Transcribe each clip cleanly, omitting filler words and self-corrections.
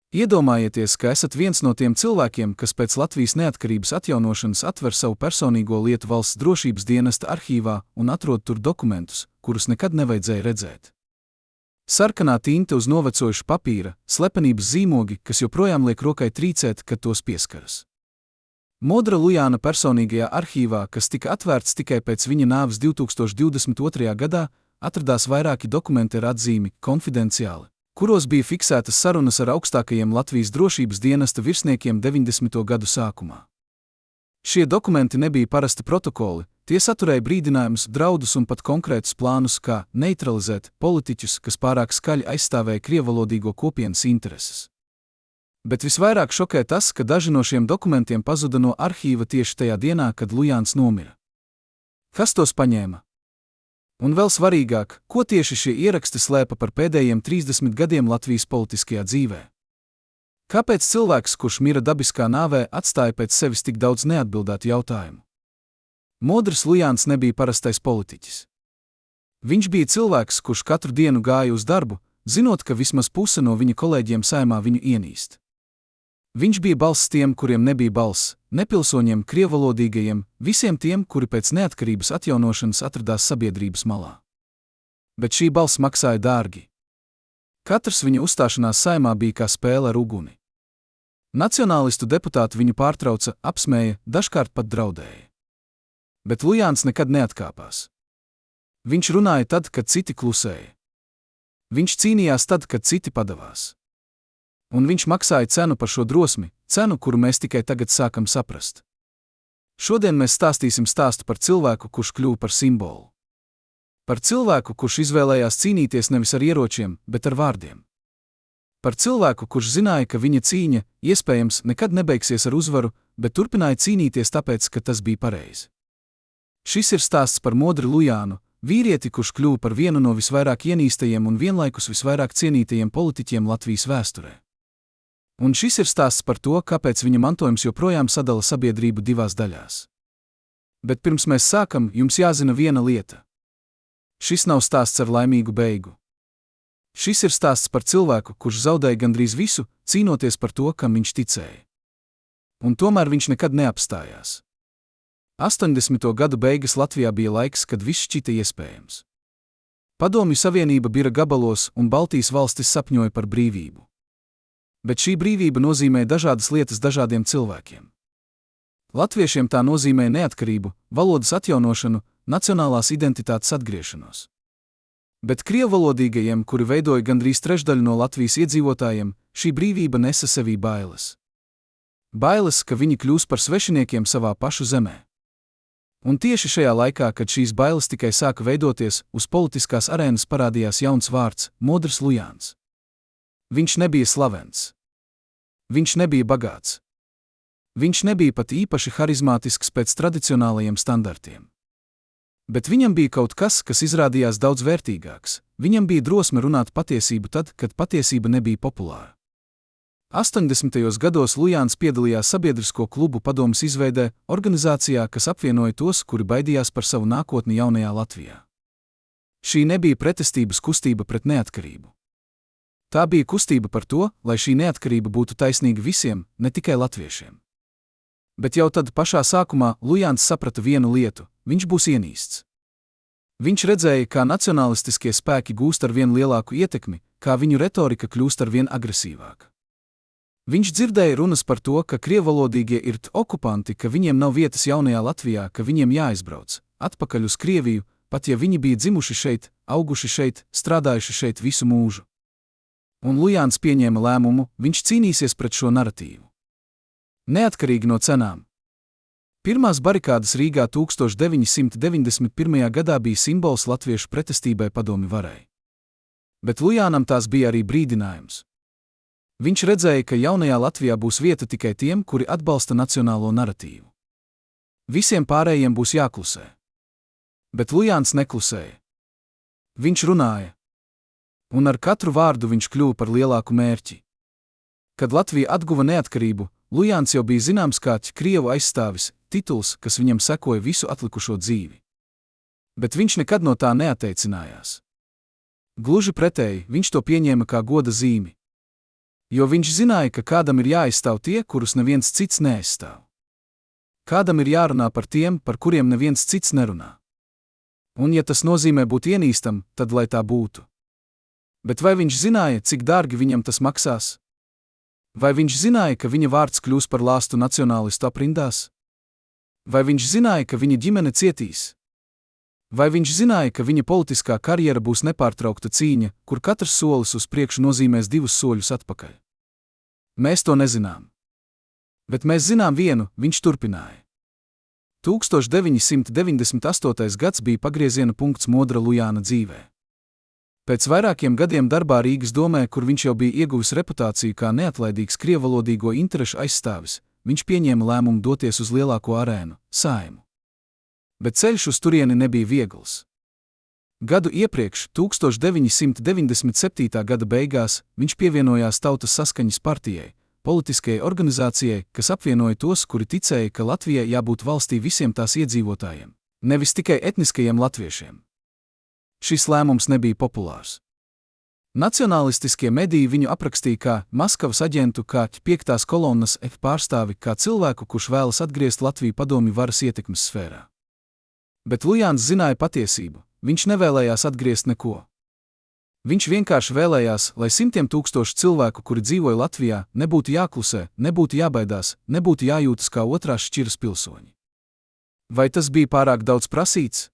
Iedomājieties, ka esat viens no tiem cilvēkiem, kas pēc Latvijas neatkarības atjaunošanas atver savu personīgo lietu valsts drošības dienesta arhīvā un atrod tur dokumentus, kurus nekad nevajadzēja redzēt. Sarkanā tinte uz novecojuša papīra, slepenības zīmogi, kas joprojām liek rokai trīcēt, kad tos pieskaras. Modra Lujāna personīgajā arhīvā, kas tika atvērts tikai pēc viņa nāves 2022. gadā, atradās vairāki dokumenti ar atzīmi konfidenciāli, kuros bija fiksētas sarunas ar augstākajiem Latvijas drošības dienesta virsniekiem 90. gadu sākumā. Šie dokumenti nebija parasti protokoli, tie saturēja brīdinājumus, draudus un pat konkrētus plānus, kā neutralizēt politiķus, kas pārāk skaļi aizstāvēja krievalodīgo kopienas intereses. Bet visvairāk šokē tas, ka daži no šiem dokumentiem pazuda no arhīva tieši tajā dienā, kad Lujāns nomira. Kas tos paņēma? Un vēl svarīgāk, ko tieši šie ieraksti slēpa par pēdējiem 30 gadiem Latvijas politiskajā dzīvē? Kāpēc cilvēks, kurš mira dabiskā nāvē, atstāja pēc sevis tik daudz neatbildētu jautājumu? Modrs Lujāns nebija parastais politiķis. Viņš bija cilvēks, kurš katru dienu gāja uz darbu, zinot, ka vismaz puse no viņa kolēģiem Saeimā viņu ienīst. Viņš bija balss tiem, kuriem nebija balss, nepilsoņiem, krievalodīgajiem, visiem tiem, kuri pēc neatkarības atjaunošanas atradās sabiedrības malā. Bet šī balss maksāja dārgi. Katrs viņa uzstāšanās Saeimā bija kā spēle ar uguni. Nacionālistu deputāti viņu pārtrauca, apsmēja, dažkārt pat draudēja. Bet Lujāns nekad neatkāpās. Viņš runāja tad, kad citi klusēja. Viņš cīnījās tad, kad citi padavās. Un viņš maksāja cenu par šo drosmi, cenu, kuru mēs tikai tagad sākam saprast. Šodien mēs stāstīsim stāstu par cilvēku, kurš kļuva par simbolu. Par cilvēku, kurš izvēlējās cīnīties nevis ar ieročiem, bet ar vārdiem. Par cilvēku, kurš zināja, ka viņa cīņa, iespējams, nekad nebeigsies ar uzvaru, bet turpināja cīnīties tāpēc, ka tas bija pareizi. Šis ir stāsts par Modri Lujānu, vīrieti, kurš kļuva par vienu no visvairāk ienīstajiem un vienlaikus visvairāk cienītajiem politiķiem Latvijas vēsturē. Un šis ir stāsts par to, kāpēc viņa mantojums joprojām sadala sabiedrību divās daļās. Bet pirms mēs sākam, jums jāzina viena lieta. Šis nav stāsts ar laimīgu beigu. Šis ir stāsts par cilvēku, kurš zaudēja gandrīz visu, cīnoties par to, kam viņš ticēja. Un tomēr viņš nekad neapstājās. 80. gadu beigas Latvijā bija laiks, kad viss šķita iespējams. Padomju Savienība bira gabalos un Baltijas valstis sapņoja par brīvību. Bet šī brīvība nozīmē dažādas lietas dažādiem cilvēkiem. Latviešiem tā nozīmē neatkarību, valodas atjaunošanu, nacionālās identitātes atgriešanos. Bet krievalodīgajiem, kuri veidoja gandrīz trešdaļu no Latvijas iedzīvotājiem, šī brīvība nesa sevī bailes. Bailes, ka viņi kļūs par svešiniekiem savā pašu zemē. Un tieši šajā laikā, kad šīs bailes tikai sāka veidoties, uz politiskās arēnas parādījās jauns vārds – Modrs Lujāns. Viņš nebija slavens. Viņš nebija bagāts. Viņš nebija pat īpaši harizmātisks pēc tradicionālajiem standartiem. Bet viņam bija kaut kas, kas izrādījās daudz vērtīgāks. Viņam bija drosme runāt patiesību tad, kad patiesība nebija populāra. 80. gados Lujāns piedalījās sabiedrisko klubu padomes izveidē, organizācijā, kas apvienoja tos, kuri baidījās par savu nākotni jaunajā Latvijā. Šī nebija pretestības kustība pret neatkarību. Tā bija kustība par to, lai šī neatkarība būtu taisnīga visiem, ne tikai latviešiem. Bet jau tad pašā sākumā Lujāns saprata vienu lietu – viņš būs ienīsts. Viņš redzēja, kā nacionalistiskie spēki gūst ar vien lielāku ietekmi, kā viņu retorika kļūst ar vien agresīvāka. Viņš dzirdēja runas par to, ka krievalodīgie ir okupanti, ka viņiem nav vietas jaunajā Latvijā, ka viņiem jāizbrauc atpakaļ uz Krieviju, pat ja viņi bija dzimuši šeit, auguši šeit, strādājuši šeit visu mūžu. Un Lujāns pieņēma lēmumu, viņš cīnīsies pret šo naratīvu. Neatkarīgi no cenām. Pirmās barikādas Rīgā 1991. gadā bija simbols latviešu pretestībai padomju varai. Bet Lujānam tās bija arī brīdinājums. Viņš redzēja, ka jaunajā Latvijā būs vieta tikai tiem, kuri atbalsta nacionālo naratīvu. Visiem pārējiem būs jāklusē. Bet Lujāns neklusēja. Viņš runāja. Un ar katru vārdu viņš kļuva par lielāku mērķi. Kad Latvija atguva neatkarību, Lujāns jau bija zināms kā Krievu aizstāvis, tituls, kas viņam sekoja visu atlikušo dzīvi. Bet viņš nekad no tā neatteicinājās. Gluži pretēji, viņš to pieņēma kā goda zīmi. Jo viņš zināja, ka kādam ir jāaizstāv tie, kurus neviens cits neaizstāv. Kādam ir jārunā par tiem, par kuriem neviens cits nerunā. Un ja tas nozīmē būt ienīstam, tad lai tā būtu. Bet vai viņš zināja, cik dārgi viņam tas maksās? Vai viņš zināja, ka viņa vārds kļūs par lāstu nacionālistu aprindās? Vai viņš zināja, ka viņa ģimene cietīs? Vai viņš zināja, ka viņa politiskā karjera būs nepārtraukta cīņa, kur katrs solis uz priekšu nozīmēs 2 soļus atpakaļ? Mēs to nezinām. Bet mēs zinām vienu, viņš turpināja. 1998. gads bija pagrieziena punkts Modra Lujāna dzīvē. Pēc vairākiem gadiem darbā Rīgas domē, kur viņš jau bija ieguvis reputāciju kā neatlaidīgs krievvalodīgo interešu aizstāvis, viņš pieņēma lēmumu doties uz lielāko arēnu, Saimu. Bet ceļš uz turieni nebija viegls. Gadu iepriekš, 1997. gada beigās, viņš pievienojās Tautas saskaņas partijai, politiskajai organizācijai, kas apvienoja tos, kuri ticēja, ka Latvijai jābūt valstī visiem tās iedzīvotājiem, nevis tikai etniskajiem latviešiem. Šis lēmums nebija populārs. Nacionālistiskie mediji viņu aprakstīja kā Maskavas aģentu, kā 5. kolonnas F pārstāvi, kā cilvēku, kurš vēlas atgriezt Latviju padomju varas ietekmes sfērā. Bet Lujāns zināja patiesību, viņš nevēlējās atgriezt neko. Viņš vienkārši vēlējās, lai simtiem tūkstošu cilvēku, kuri dzīvoja Latvijā, nebūtu jāklusē, nebūtu jābaidās, nebūtu jājūtas kā otrās šķiras pilsoņi. Vai tas bija pārāk daudz prasīts?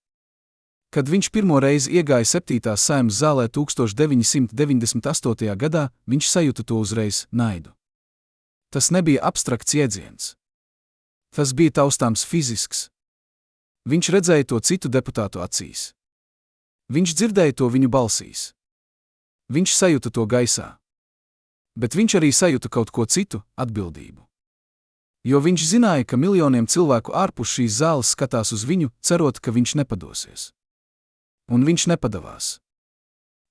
Kad viņš pirmo reizi iegāja 7. Saeimas zālē 1998. gadā, viņš sajuta to uzreiz - naidu. Tas nebija abstrakts jēdziens. Tas bija taustāms fizisks. Viņš redzēja to citu deputātu acīs. Viņš dzirdēja to viņu balsīs. Viņš sajuta to gaisā. Bet viņš arī sajuta kaut ko citu - atbildību. Jo viņš zināja, ka miljoniem cilvēku ārpus šīs zāles skatās uz viņu, cerot, ka viņš nepadosies. Un viņš nepadavās.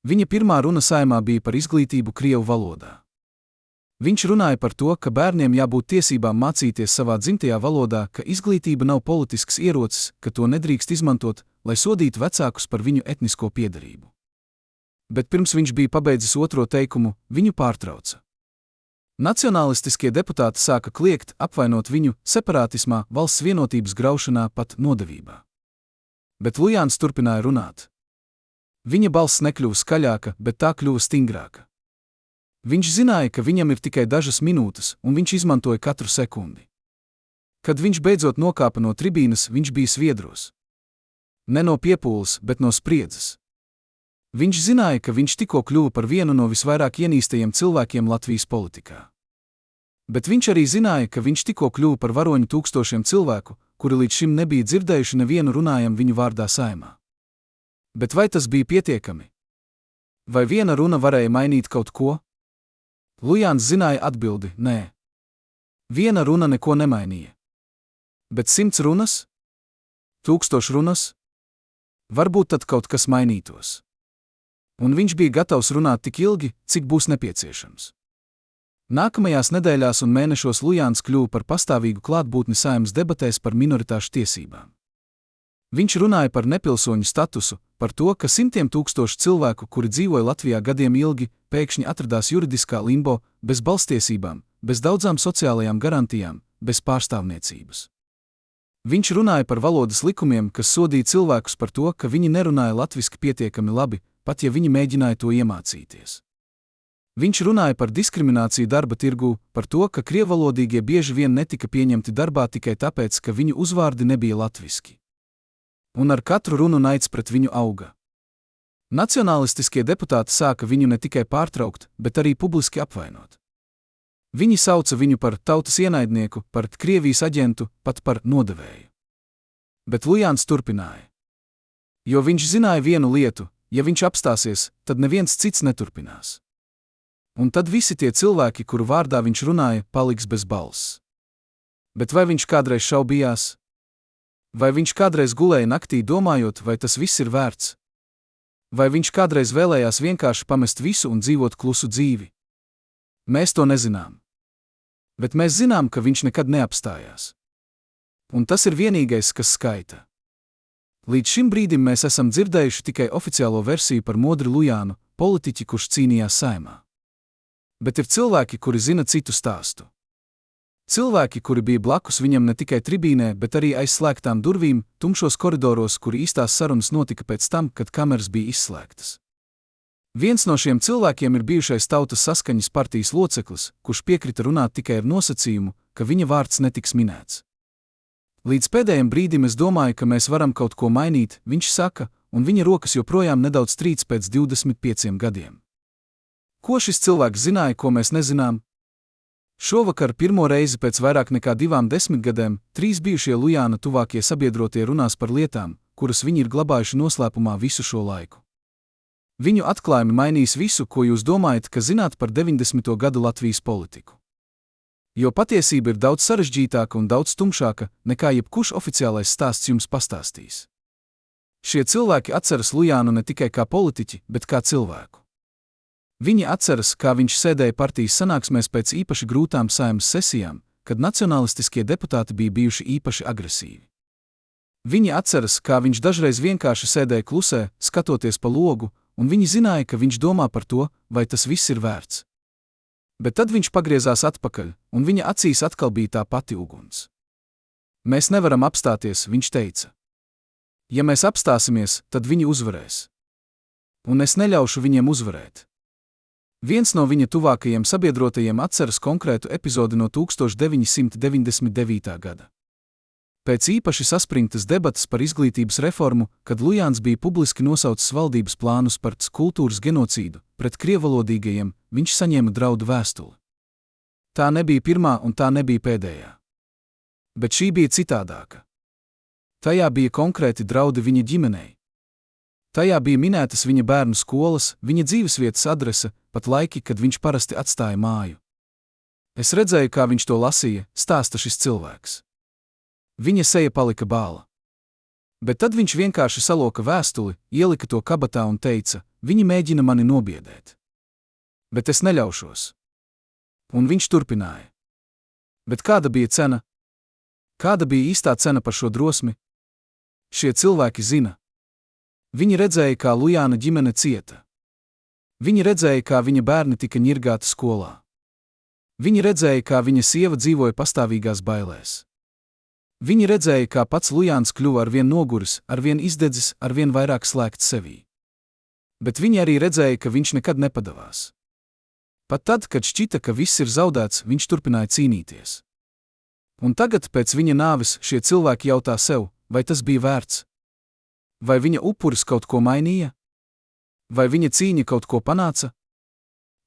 Viņa pirmā runa Saeimā bija par izglītību krievu valodā. Viņš runāja par to, ka bērniem jābūt tiesībām mācīties savā dzimtajā valodā, ka izglītība nav politisks ierocis, ka to nedrīkst izmantot, lai sodītu vecākus par viņu etnisko piederību. Bet pirms viņš bija pabeidzis otro teikumu, viņu pārtrauca. Nacionālistiskie deputāti sāka kliegt, apvainot viņu separātismā, valsts vienotības graušanā, pat nodevībā. Bet Lujāns turpināja runāt. Viņa balss nekļuva skaļāka, bet tā kļuva stingrāka. Viņš zināja, ka viņam ir tikai dažas minūtes, un viņš izmantoja katru sekundi. Kad viņš beidzot nokāpa no tribīnes, viņš bija sviedros. Ne no piepūles, bet no spriedzes. Viņš zināja, ka viņš tikko kļuva par vienu no visvairāk ienīstajiem cilvēkiem Latvijas politikā. Bet viņš arī zināja, ka viņš tikko kļuva par varoņu tūkstošiem cilvēku, kuri līdz šim nebija dzirdējuši nevienu runājam viņu vārdā Saeimā. Bet vai tas bija pietiekami? Vai viena runa varēja mainīt kaut ko? Lujāns zināja atbildi – nē. Viena runa neko nemainīja. Bet 100 runas? 1000 runas? Varbūt tad kaut kas mainītos. Un viņš bija gatavs runāt tik ilgi, cik būs nepieciešams. Nākamajās nedēļās un mēnešos Lujāns kļuva par pastāvīgu klātbūtni Saeimas debatēs par minoritāšu tiesībām. Viņš runāja par nepilsoņu statusu, par to, ka simtiem tūkstošu cilvēku, kuri dzīvoja Latvijā gadiem ilgi, pēkšņi atradās juridiskā limbo, bez balstiesībām, bez daudzām sociālajām garantijām, bez pārstāvniecības. Viņš runāja par valodas likumiem, kas sodīja cilvēkus par to, ka viņi nerunāja latviski pietiekami labi, pat ja viņi mēģināja to iemācīties. Viņš runāja par diskrimināciju darba tirgū, par to, ka krievvalodīgie bieži vien netika pieņemti darbā tikai tāpēc, ka viņu uzvārdi nebija latviski. Un ar katru runu naids pret viņu auga. Nacionālistiskie deputāti sāka viņu ne tikai pārtraukt, bet arī publiski apvainot. Viņi sauca viņu par tautas ienaidnieku, par Krievijas aģentu, pat par nodevēju. Bet Lujāns turpināja. Jo viņš zināja vienu lietu, ja viņš apstāsies, tad neviens cits neturpinās. Un tad visi tie cilvēki, kuru vārdā viņš runāja, paliks bez balss. Bet vai viņš kādreiz šaubījās? Vai viņš kādreiz gulēja naktī domājot, vai tas viss ir vērts? Vai viņš kādreiz vēlējās vienkārši pamest visu un dzīvot klusu dzīvi? Mēs to nezinām. Bet mēs zinām, ka viņš nekad neapstājās. Un tas ir vienīgais, kas skaita. Līdz šim brīdim mēs esam dzirdējuši tikai oficiālo versiju par Modru Lujānu, politiķi, kurš cīnījās Saeimā. Bet ir cilvēki, kuri zina citu stāstu. Cilvēki, kuri bija blakus viņam ne tikai tribīnē, bet arī aiz slēgtām durvīm, tumšos koridoros, kur īstās sarunas notika pēc tam, kad kameras bija izslēgtas. Viens no šiem cilvēkiem ir bijušais Tautas saskaņas partijas loceklis, kurš piekrita runāt tikai ar nosacījumu, ka viņa vārds netiks minēts. Līdz pēdējiem brīdim es domāju, ka mēs varam kaut ko mainīt, viņš saka, un viņa rokas joprojām nedaudz trīc pēc 25 gadiem. Ko šis cilvēks zināja, ko mēs nezinām? Šovakar pirmo reizi pēc vairāk nekā 20 gadiem 3 bijušie Lujāna tuvākie sabiedrotie runās par lietām, kuras viņi ir glabājuši noslēpumā visu šo laiku. Viņu atklājumi mainīs visu, ko jūs domājat, ka zināt par 90. gadu Latvijas politiku. Jo patiesība ir daudz sarežģītāka un daudz tumšāka, nekā jebkurš oficiālais stāsts jums pastāstīs. Šie cilvēki atceras Lujānu ne tikai kā politiķi, bet kā cilvēku. Viņi atceras, kā viņš sēdēja partijas sanāksmēs pēc īpaši grūtām Saeimas sesijām, kad nacionalistiskie deputāti bija bijuši īpaši agresīvi. Viņi atceras, kā viņš dažreiz vienkārši sēdēja klusē, skatoties pa logu, un viņi zināja, ka viņš domā par to, vai tas viss ir vērts. Bet tad viņš pagriezās atpakaļ, un viņa acīs atkal bija tā pati uguns. Mēs nevaram apstāties, viņš teica. Ja mēs apstāsimies, tad viņi uzvarēs. Un es neļaušu viņiem uzvarēt. Viens no viņa tuvākajiem sabiedrotajiem atceras konkrētu epizodi no 1999. gada. Pēc īpaši saspringtas debatas par izglītības reformu, kad Lujāns bija publiski nosaucis valdības plānus par kultūras genocīdu pret krievvalodīgajiem, viņš saņēma draudu vēstuli. Tā nebija pirmā un tā nebija pēdējā. Bet šī bija citādāka. Tajā bija konkrēti draudi viņa ģimenei. Tajā bija minētas viņa bērnu skolas, viņa dzīvesvietas adrese, pat laiki, kad viņš parasti atstāja māju. Es redzēju, kā viņš to lasīja, stāsta šis cilvēks. Viņa seja palika bāla. Bet tad viņš vienkārši saloka vēstuli, ielika to kabatā un teica, viņi mēģina mani nobiedēt. Bet es neļaušos. Un viņš turpināja. Bet kāda bija cena? Kāda bija īstā cena par šo drosmi? Šie cilvēki zina. Viņi redzēja, kā Lujāna ģimene cieta. Viņi redzēja, kā viņa bērni tika ņirgāti skolā. Viņi redzēja, kā viņa sieva dzīvoja pastāvīgās bailēs. Viņi redzēja, kā pats Lujāns kļuva arvien noguris, arvien izdedzis, arvien vairāk slēgts sevī. Bet viņi arī redzēja, ka viņš nekad nepadavās. Pat tad, kad šķita, ka viss ir zaudēts, viņš turpināja cīnīties. Un tagad, pēc viņa nāves, šie cilvēki jautā sev, vai tas bija vērts? Vai viņa upuris kaut ko mainīja? Vai viņa cīņa kaut ko panāca?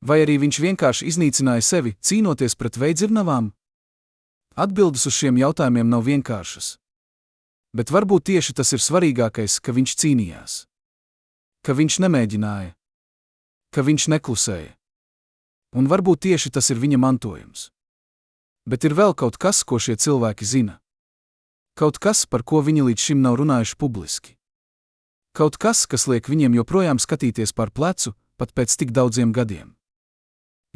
Vai arī viņš vienkārši iznīcināja sevi, cīnoties pret veidzirnavām? Atbildes uz šiem jautājumiem nav vienkāršas. Bet varbūt tieši tas ir svarīgākais, ka viņš cīnījās. Ka viņš nemēģināja. Ka viņš neklusēja. Un varbūt tieši tas ir viņa mantojums. Bet ir vēl kaut kas, ko šie cilvēki zina. Kaut kas, par ko viņi līdz šim nav runājuši publiski. Kaut kas, kas liek viņiem joprojām skatīties pār plecu, pat pēc tik daudziem gadiem.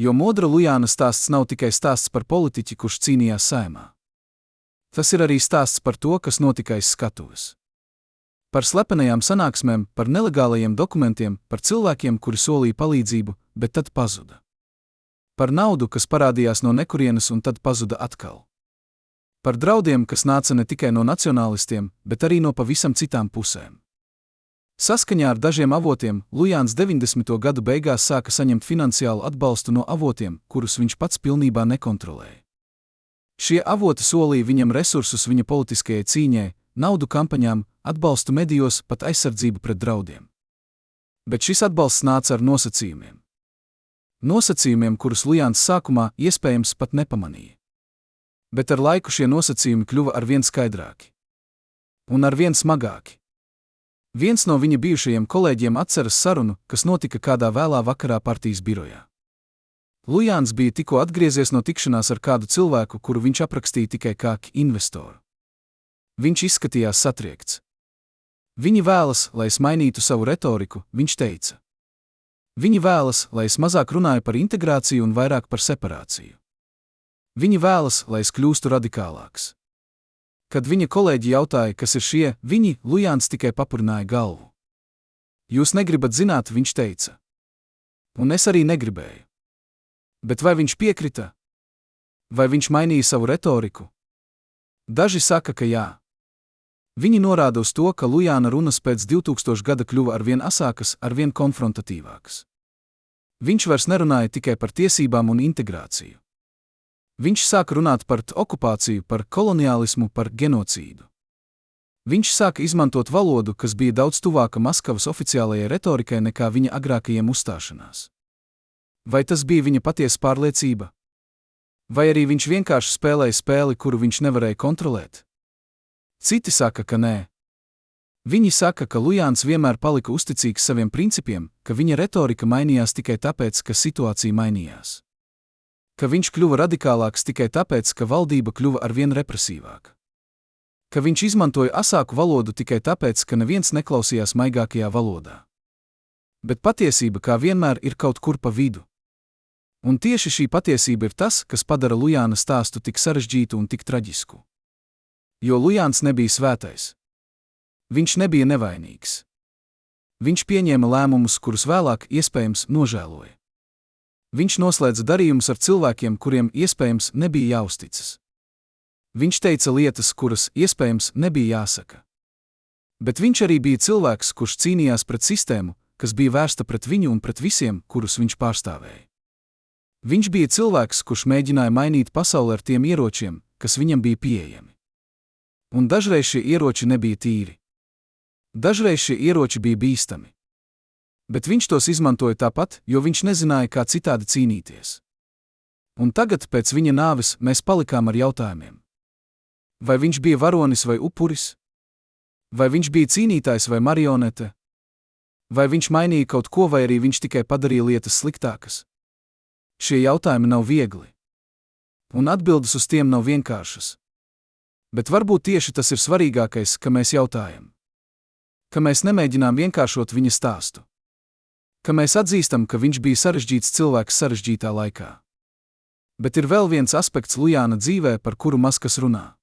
Jo Modra Lujāna stāsts nav tikai stāsts par politiķi, kurš cīnījās Saeimā. Tas ir arī stāsts par to, kas notika aiz skatuves. Par slepenajām sanāksmēm, par nelegālajiem dokumentiem, par cilvēkiem, kuri solīja palīdzību, bet tad pazuda. Par naudu, kas parādījās no nekurienes un tad pazuda atkal. Par draudiem, kas nāca ne tikai no nacionālistiem, bet arī no pavisam citām pusēm. Saskaņā ar dažiem avotiem, Lujāns 90. gadu beigās sāka saņemt finansiālu atbalstu no avotiem, kurus viņš pats pilnībā nekontrolēja. Šie avoti solīja viņam resursus viņa politiskajai cīņai, naudu kampaņām, atbalstu medijos, pat aizsardzību pret draudiem. Bet šis atbalsts nāca ar nosacījumiem. Nosacījumiem, kurus Lujāns sākumā iespējams pat nepamanīja. Bet ar laiku šie nosacījumi kļuva arvien skaidrāki. Un arvien smagāki. Viens no viņa bijušajiem kolēģiem atceras sarunu, kas notika kādā vēlā vakarā partijas birojā. Lujāns bija tikko atgriezies no tikšanās ar kādu cilvēku, kuru viņš aprakstīja tikai kā investoru. Viņš izskatījās satriekts. Viņi vēlas, lai es mainītu savu retoriku, viņš teica. Viņi vēlas, lai es mazāk runāju par integrāciju un vairāk par separāciju. Viņi vēlas, lai es kļūstu radikālāks. Kad viņa kolēģi jautāja, kas ir šie, viņi, Lujāns tikai papurināja galvu. Jūs negribat zināt, viņš teica. Un es arī negribēju. Bet vai viņš piekrita? Vai viņš mainīja savu retoriku? Daži saka, ka jā. Viņi norāda uz to, ka Lujāna runas pēc 2000 gada kļuva arvien asākas, arvien konfrontatīvākas. Viņš vairs nerunāja tikai par tiesībām un integrāciju. Viņš sāka runāt par okupāciju, par koloniālismu, par genocīdu. Viņš sāka izmantot valodu, kas bija daudz tuvāka Maskavas oficiālajai retorikai nekā viņa agrākajiem uzstāšanās. Vai tas bija viņa patiesa pārliecība? Vai arī viņš vienkārši spēlēja spēli, kuru viņš nevarēja kontrolēt? Citi saka, ka nē. Viņi saka, ka Lujāns vienmēr palika uzticīgs saviem principiem, ka viņa retorika mainījās tikai tāpēc, ka situācija mainījās. Ka viņš kļuva radikālāks tikai tāpēc, ka valdība kļuva arvien represīvāka. Ka viņš izmantoja asāku valodu tikai tāpēc, ka neviens neklausījās maigākajā valodā. Bet patiesība, kā vienmēr, ir kaut kur pa vidu. Un tieši šī patiesība ir tas, kas padara Lujāna stāstu tik sarežģītu un tik traģisku. Jo Lujāns nebija svētais. Viņš nebija nevainīgs. Viņš pieņēma lēmumus, kurus vēlāk, iespējams, nožēloja. Viņš noslēdza darījumus ar cilvēkiem, kuriem, iespējams, nebija jāuzticas. Viņš teica lietas, kuras, iespējams, nebija jāsaka. Bet viņš arī bija cilvēks, kurš cīnījās pret sistēmu, kas bija vērsta pret viņu un pret visiem, kurus viņš pārstāvēja. Viņš bija cilvēks, kurš mēģināja mainīt pasauli ar tiem ieročiem, kas viņam bija pieejami. Un dažreiz šie ieroči nebija tīri. Dažreiz šie ieroči bija bīstami. Bet viņš tos izmantoja tāpat, jo viņš nezināja, kā citādi cīnīties. Un tagad, pēc viņa nāves, mēs palikām ar jautājumiem. Vai viņš bija varonis vai upuris? Vai viņš bija cīnītājs vai marionete? Vai viņš mainīja kaut ko, vai arī viņš tikai padarīja lietas sliktākas? Šie jautājumi nav viegli. Un atbildes uz tiem nav vienkāršas. Bet varbūt tieši tas ir svarīgākais, ka mēs jautājam. Ka mēs nemēģinām vienkāršot viņa stāstu. Ka mēs atzīstam, ka viņš bija sarežģīts cilvēks sarežģītā laikā. Bet ir vēl viens aspekts Lujāna dzīvē, par kuru maz kas runā.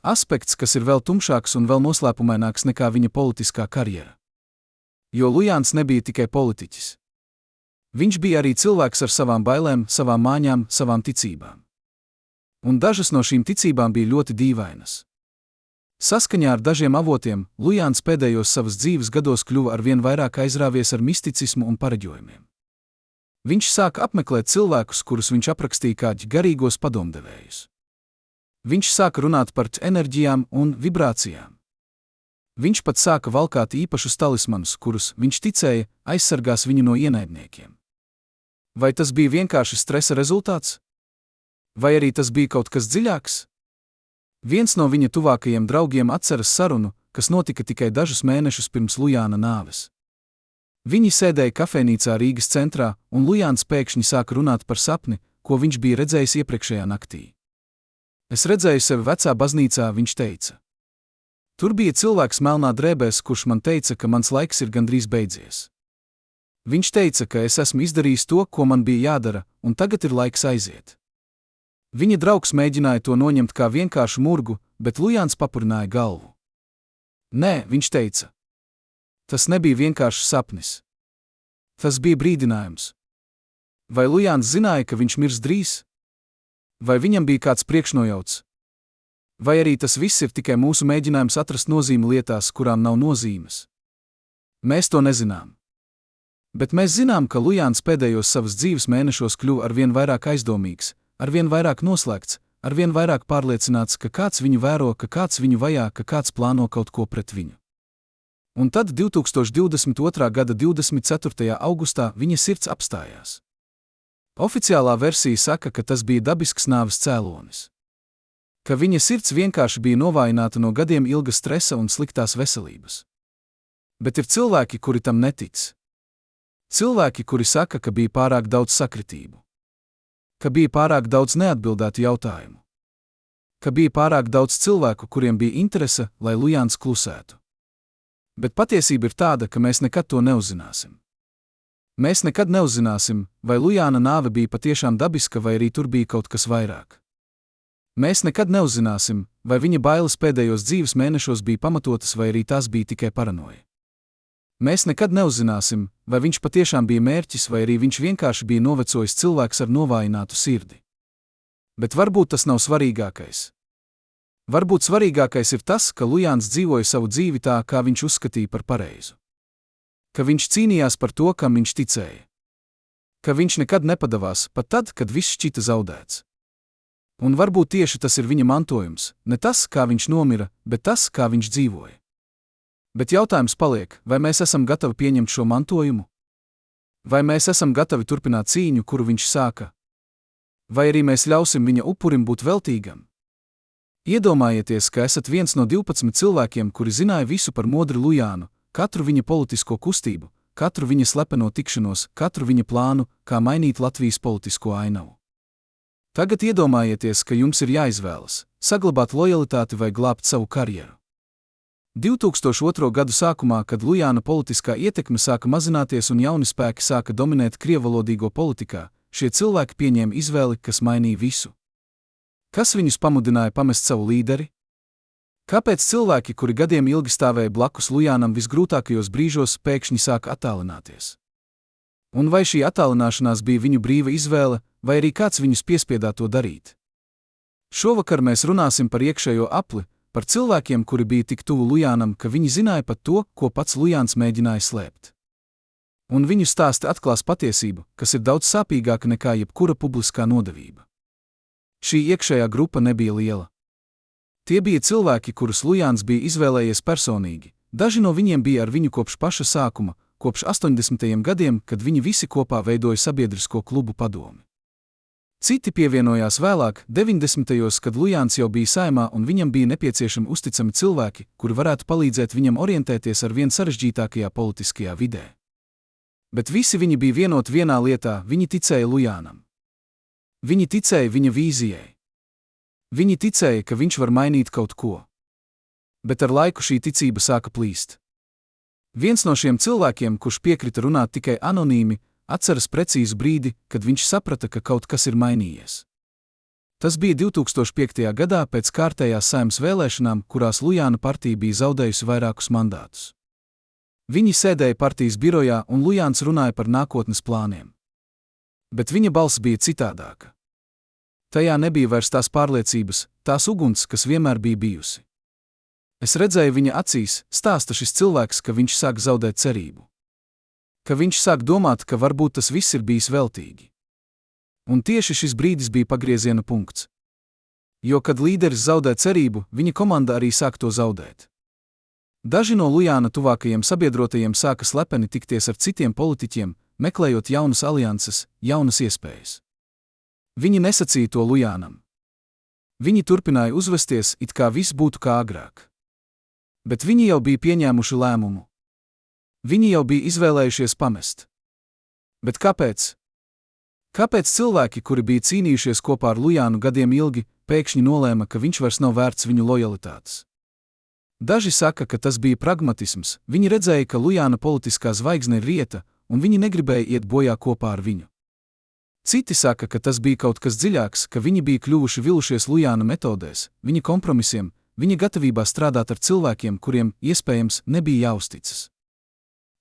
Aspekts, kas ir vēl tumšāks un vēl noslēpumaināks nekā viņa politiskā karjera. Jo Lujāns nebija tikai politiķis. Viņš bija arī cilvēks ar savām bailēm, savām māņām, savām ticībām. Un dažas no šīm ticībām bija ļoti dīvainas. Saskaņā ar dažiem avotiem, Lujāns pēdējos savas dzīves gados kļuva arvien vairāk aizrāvies ar misticismu un pareģojumiem. Viņš sāka apmeklēt cilvēkus, kurus viņš aprakstīja kā garīgos padomdevējus. Viņš sāka runāt par enerģijām un vibrācijām. Viņš pat sāka valkāt īpašus talismanus, kurus, viņš ticēja, aizsargās viņu no ienaidniekiem. Vai tas bija vienkārši stresa rezultāts? Vai arī tas bija kaut kas dziļāks? Viens no viņa tuvākajiem draugiem atceras sarunu, kas notika tikai dažus mēnešus pirms Lujāna nāves. Viņi sēdēja kafejnīcā Rīgas centrā, un Lujāns pēkšņi sāka runāt par sapni, ko viņš bija redzējis iepriekšējā naktī. Es redzēju sevi vecā baznīcā, viņš teica. Tur bija cilvēks melnā drēbēs, kurš man teica, ka mans laiks ir gandrīz beidzies. Viņš teica, ka es esmu izdarījis to, ko man bija jādara, un tagad ir laiks aiziet. Viņa draugs mēģināja to noņemt kā vienkāršu murgu, bet Lujāns papurināja galvu. Nē, viņš teica. Tas nebija vienkāršs sapnis. Tas bija brīdinājums. Vai Lujāns zināja, ka viņš mirs drīz? Vai viņam bija kāds priekšnojauts? Vai arī tas viss ir tikai mūsu mēģinājums atrast nozīmi lietās, kurām nav nozīmes? Mēs to nezinām. Bet mēs zinām, ka Lujāns pēdējos savas dzīves mēnešos kļuva arvien vairāk aizdomīgs, arvien vairāk noslēgts, arvien vairāk pārliecināts, ka kāds viņu vēro, ka kāds viņu vajā, ka kāds plāno kaut ko pret viņu. Un tad 2022. gada 24. augustā viņa sirds apstājās. Oficiālā versija saka, ka tas bija dabisks nāves cēlonis. Ka viņa sirds vienkārši bija novājināta no gadiem ilga stresa un sliktās veselības. Bet ir cilvēki, kuri tam netic. Cilvēki, kuri saka, ka bija pārāk daudz sakritību. Ka bija pārāk daudz neatbildētu jautājumu. Ka bija pārāk daudz cilvēku, kuriem bija interese, lai Lujāns klusētu. Bet patiesība ir tāda, ka mēs nekad to neuzzināsim. Mēs nekad neuzzināsim, vai Lujāna nāve bija patiešām dabiska, vai arī tur bija kaut kas vairāk. Mēs nekad neuzzināsim, vai viņa bailes pēdējos dzīves mēnešos bija pamatotas, vai arī tās bija tikai paranoja. Mēs nekad neuzzināsim, vai viņš patiešām bija mērķis, vai arī viņš vienkārši bija novecojis cilvēks ar novājinātu sirdi. Bet varbūt tas nav svarīgākais. Varbūt svarīgākais ir tas, ka Lujāns dzīvoja savu dzīvi tā, kā viņš uzskatīja par pareizu. Ka viņš cīnījās par to, kam viņš ticēja. Ka viņš nekad nepadavās, pat tad, kad viss šķita zaudēts. Un varbūt tieši tas ir viņa mantojums, ne tas, kā viņš nomira, bet tas, kā viņš dzīvoja. Bet jautājums paliek, vai mēs esam gatavi pieņemt šo mantojumu? Vai mēs esam gatavi turpināt cīņu, kuru viņš sāka? Vai arī mēs ļausim viņa upurim būt veltīgam? Iedomājieties, ka esat viens no 12 cilvēkiem, kuri zināja visu par modri Lujānu, katru viņa politisko kustību, katru viņa slepeno tikšanos, katru viņa plānu, kā mainīt Latvijas politisko ainavu. Tagad iedomājieties, ka jums ir jāizvēlas – saglabāt lojalitāti vai glābt savu karjeru. 2002. gadu sākumā, kad Lujāna politiskā ietekme sāka mazināties un jauni spēki sāka dominēt krievvalodīgo politikā, šie cilvēki pieņēma izvēli, kas mainīja visu. Kas viņus pamudināja pamest savu līderi? Kāpēc cilvēki, kuri gadiem ilgi stāvēja blakus Lujānam visgrūtākajos brīžos, pēkšņi sāka attālināties? Un vai šī attālināšanās bija viņu brīva izvēle, vai arī kāds viņus piespiedā to darīt? Šovakar mēs runāsim par iekšējo apli, par cilvēkiem, kuri bija tik tuvu Lujānam, ka viņi zināja pat to, ko pats Lujāns mēģināja slēpt. Un viņu stāsti atklās patiesību, kas ir daudz sāpīgāka nekā jebkura publiskā nodevība. Šī iekšējā grupa nebija liela. Tie bija cilvēki, kurus Lujāns bija izvēlējies personīgi. Daži no viņiem bija ar viņu kopš paša sākuma, kopš 80. gadiem, kad viņi visi kopā veidoja sabiedrisko klubu Padomi. Citi pievienojās vēlāk, 90. kad Lujāns jau bija Saeimā un viņam bija nepieciešami uzticami cilvēki, kuri varētu palīdzēt viņam orientēties ar vien sarežģītākajā politiskajā vidē. Bet visi viņi bija vienoti vienā lietā, viņi ticēja Lujānam. Viņi ticēja viņa vīzijai. Viņi ticēja, ka viņš var mainīt kaut ko. Bet ar laiku šī ticība sāka plīst. Viens no šiem cilvēkiem, kurš piekrita runāt tikai anonīmi, atceras precīzu brīdi, kad viņš saprata, ka kaut kas ir mainījies. Tas bija 2005. gadā pēc kārtējās Saeimas vēlēšanām, kurās Lujāna partija bija zaudējusi vairākus mandātus. Viņi sēdēja partijas birojā un Lujāns runāja par nākotnes plāniem. Bet viņa balss bija citādāka. Tajā nebija vairs tās pārliecības, tās uguns, kas vienmēr bija bijusi. Es redzēju viņa acīs, stāsta šis cilvēks, ka viņš sāk zaudēt cerību. Ka viņš sāk domāt, ka varbūt tas viss ir bijis veltīgi. Un tieši šis brīdis bija pagrieziena punkts. Jo, kad līderis zaudē cerību, viņa komanda arī sāk to zaudēt. Daži no Lujāna tuvākajiem sabiedrotajiem sāka slepeni tikties ar citiem politiķiem, meklējot jaunas alianses, jaunas iespējas. Viņi nesacīja to Lujānam. Viņi turpināja uzvesties, it kā viss būtu kā agrāk. Bet viņi jau bija pieņēmuši lēmumu. Viņi jau bija izvēlējušies pamest. Bet kāpēc? Kāpēc cilvēki, kuri bija cīnījušies kopā ar Lujānu gadiem ilgi, pēkšņi nolēma, ka viņš vairs nav vērts viņu lojalitātes? Daži saka, ka tas bija pragmatisms, viņi redzēja, ka Lujāna politiskā zvaigzne ir rieta, un viņi negribēja iet bojā kopā ar viņu. Citi saka, ka tas bija kaut kas dziļāks, ka viņi bija kļuvuši vilušies Lujāna metodēs, viņa kompromisiem, viņa gatavībā strādāt ar cilvēkiem, kuriem, iespējams, nebija jāuzticas.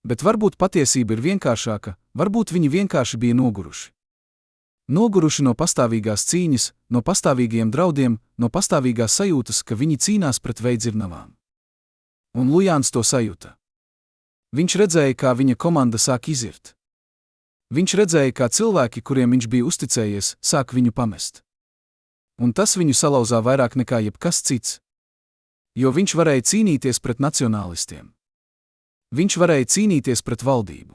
Bet varbūt patiesība ir vienkāršāka, varbūt viņi vienkārši bija noguruši. Noguruši no pastāvīgās cīņas, no pastāvīgiem draudiem, no pastāvīgās sajūtas, ka viņi cīnās pret veidzirnavām. Un Lujāns to sajūta. Viņš redzēja, kā viņa komanda sāk izirt. Viņš redzēja, kā cilvēki, kuriem viņš bija uzticējies, sāk viņu pamest. Un tas viņu salauzā vairāk nekā jebkas cits. Jo viņš varēja cīnīties pret nacionālistiem. Viņš varēja cīnīties pret valdību.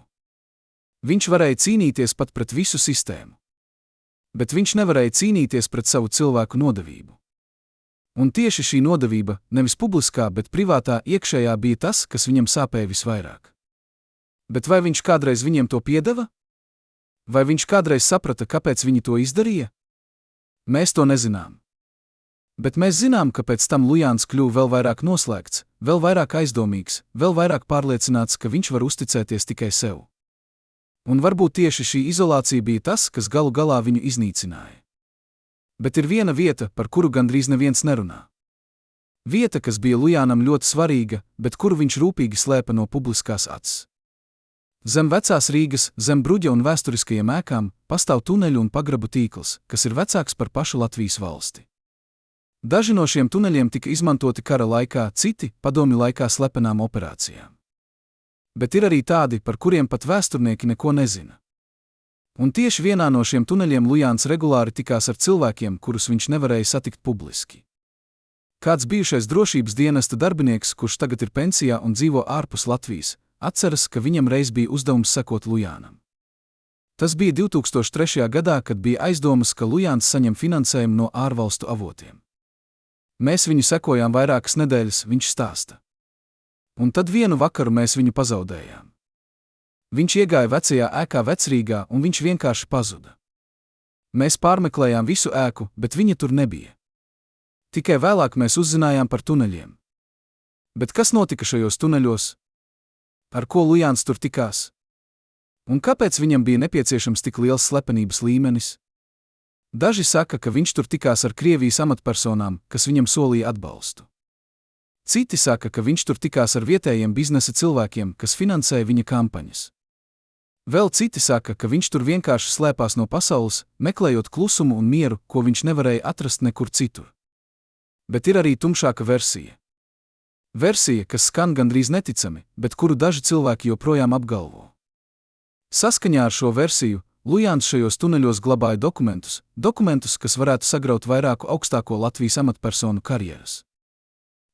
Viņš varēja cīnīties pat pret visu sistēmu. Bet viņš nevarēja cīnīties pret savu cilvēku nodevību. Un tieši šī nodevība, nevis publiskā, bet privātā iekšējā bija tas, kas viņam sāpēja visvairāk. Bet vai viņš kādreiz viņiem to piedeva? Vai viņš kādreiz saprata, kāpēc viņi to izdarīja? Mēs to nezinām. Bet mēs zinām, ka pēc tam Lujāns kļuva vēl vairāk noslēgts, vēl vairāk aizdomīgs, vēl vairāk pārliecināts, ka viņš var uzticēties tikai sev. Un varbūt tieši šī izolācija bija tas, kas galu galā viņu iznīcināja. Bet ir viena vieta, par kuru gandrīz neviens nerunā. Vieta, kas bija Lujānam ļoti svarīga, bet kuru viņš rūpīgi slēpa no publiskās acis. Zem Vecās Rīgas, zem bruģa un vēsturiskajiem ēkām, pastāv tuneļu un pagrabu tīkls, kas ir vecāks par pašu Latvijas valsti. Daži no šiem tuneļiem tika izmantoti kara laikā, citi padomju laikā slepenām operācijām. Bet ir arī tādi, par kuriem pat vēsturnieki neko nezina. Un tieši vienā no šiem tuneļiem Lujāns regulāri tikās ar cilvēkiem, kurus viņš nevarēja satikt publiski. Kāds bijušais drošības dienesta darbinieks, kurš tagad ir pensijā un dzīvo ārpus Latvijas, atceras, ka viņam reiz bija uzdevums sekot Lujānam. Tas bija 2003. gadā, kad bija aizdomas, ka Lujāns saņem finansējumu no ārvalstu avotiem. Mēs viņu sekojām vairākas nedēļas, viņš stāsta. Un tad vienu vakaru mēs viņu pazaudējām. Viņš iegāja vecajā ēkā Vecrīgā un viņš vienkārši pazuda. Mēs pārmeklējām visu ēku, bet viņa tur nebija. Tikai vēlāk mēs uzzinājām par tuneļiem. Bet kas notika šajos tuneļos? Ar ko Lujāns tur tikās? Un kāpēc viņam bija nepieciešams tik liels slepenības līmenis? Daži saka, ka viņš tur tikās ar Krievijas amatpersonām, kas viņam solīja atbalstu. Citi saka, ka viņš tur tikās ar vietējiem biznesa cilvēkiem, kas finansēja viņa kampaņas. Vēl citi saka, ka viņš tur vienkārši slēpās no pasaules, meklējot klusumu un mieru, ko viņš nevarēja atrast nekur citur. Bet ir arī tumšāka versija. Versija, kas skan gandrīz neticami, bet kuru daži cilvēki joprojām apgalvo. Saskaņā ar šo versiju, Lujāns šajos tuneļos glabāja dokumentus, kas varētu sagraut vairāku augstāko Latvijas amatpersonu karjeras.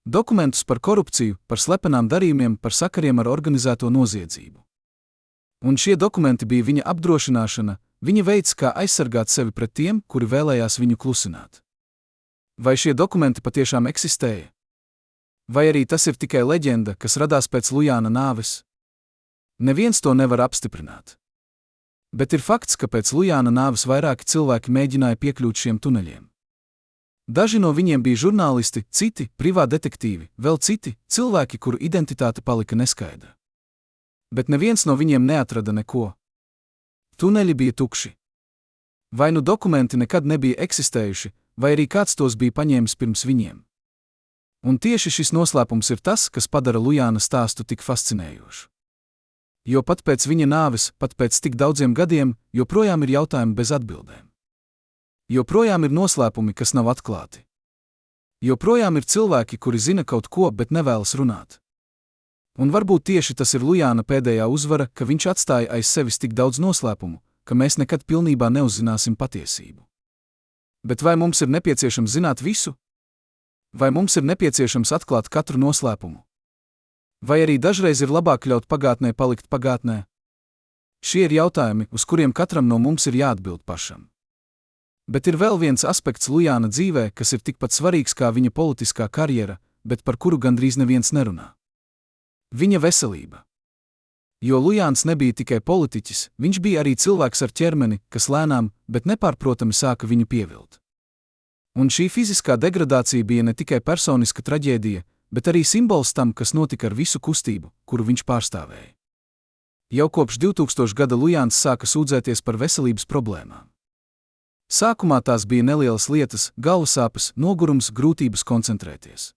Dokumentus par korupciju, par slepenām darījumiem, par sakariem ar organizēto noziedzību. Un šie dokumenti bija viņa apdrošināšana, viņa veids, kā aizsargāt sevi pret tiem, kuri vēlējās viņu klusināt. Vai šie dokumenti patiešām eksistēja? Vai arī tas ir tikai leģenda, kas radās pēc Lujāna nāves? Neviens to nevar apstiprināt. Bet ir fakts, ka pēc Lujāna nāves vairāki cilvēki mēģināja piekļūt šiem tuneļiem. Daži no viņiem bija žurnālisti, citi privāti detektīvi, vēl citi cilvēki, kuru identitāte palika neskaidra. Bet neviens no viņiem neatrada neko. Tuneļi bija tukši. Vai nu dokumenti nekad nebija eksistējuši, vai arī kāds tos bija paņēmis pirms viņiem. Un tieši šis noslēpums ir tas, kas padara Lujāna stāstu tik fascinējošu. Jo pat pēc viņa nāves, pat pēc tik daudziem gadiem, joprojām ir jautājumi bez atbildēm. Joprojām ir noslēpumi, kas nav atklāti. Joprojām ir cilvēki, kuri zina kaut ko, bet nevēlas runāt. Un varbūt tieši tas ir Lujāna pēdējā uzvara, ka viņš atstāja aiz sevis tik daudz noslēpumu, ka mēs nekad pilnībā neuzzināsim patiesību. Bet vai mums ir nepieciešams zināt visu? Vai mums ir nepieciešams atklāt katru noslēpumu? Vai arī dažreiz ir labāk ļaut pagātnē palikt pagātnē? Šie ir jautājumi, uz kuriem katram no mums ir jāatbild pašam. Bet ir vēl viens aspekts Lujāna dzīvē, kas ir tikpat svarīgs kā viņa politiskā karjera, bet par kuru gandrīz neviens nerunā. Viņa veselība. Jo Lujāns nebija tikai politiķis, viņš bija arī cilvēks ar ķermeni, kas lēnām, bet nepārprotami sāka viņu pievilt. Un šī fiziskā degradācija bija ne tikai personiska traģēdija, bet arī simbols tam, kas notika ar visu kustību, kuru viņš pārstāvēja. Jau kopš 2000. gada Lujāns sāka sūdzēties par veselības problēmām. Sākumā tās bija nelielas lietas, galvasāpes, nogurums, grūtības koncentrēties.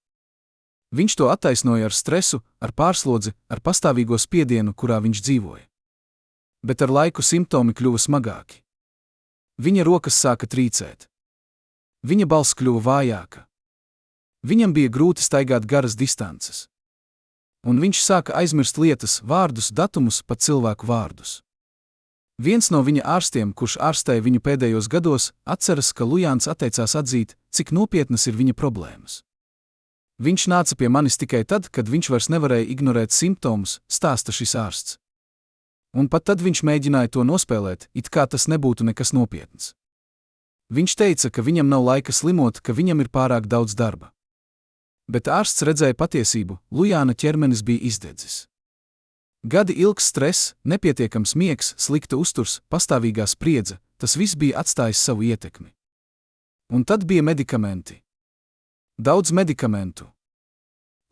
Viņš to attaisnoja ar stresu, ar pārslodzi, ar pastāvīgo spiedienu, kurā viņš dzīvoja. Bet ar laiku simptomi kļuva smagāki. Viņa rokas sāka trīcēt. Viņa balss kļuva vājāka. Viņam bija grūti staigāt garas distances. Un viņš sāka aizmirst lietas, vārdus, datumus, pat cilvēku vārdus. Viens no viņa ārstiem, kurš ārstēja viņu pēdējos gados, atceras, ka Lujāns atteicās atzīt, cik nopietnas ir viņa problēmas. Viņš nāca pie manis tikai tad, kad viņš vairs nevarēja ignorēt simptomus, stāsta šis ārsts. Un pat tad viņš mēģināja to nospēlēt, it kā tas nebūtu nekas nopietns. Viņš teica, ka viņam nav laika slimot, ka viņam ir pārāk daudz darba. Bet ārsts redzēja patiesību, Lujāna ķermenis bija izdedzis. Gadi ilgs stress, nepietiekams miegs, slikta uzturs, pastāvīgā spriedze, tas viss bija atstājis savu ietekmi. Un tad bija medikamenti. Daudz medikamentu.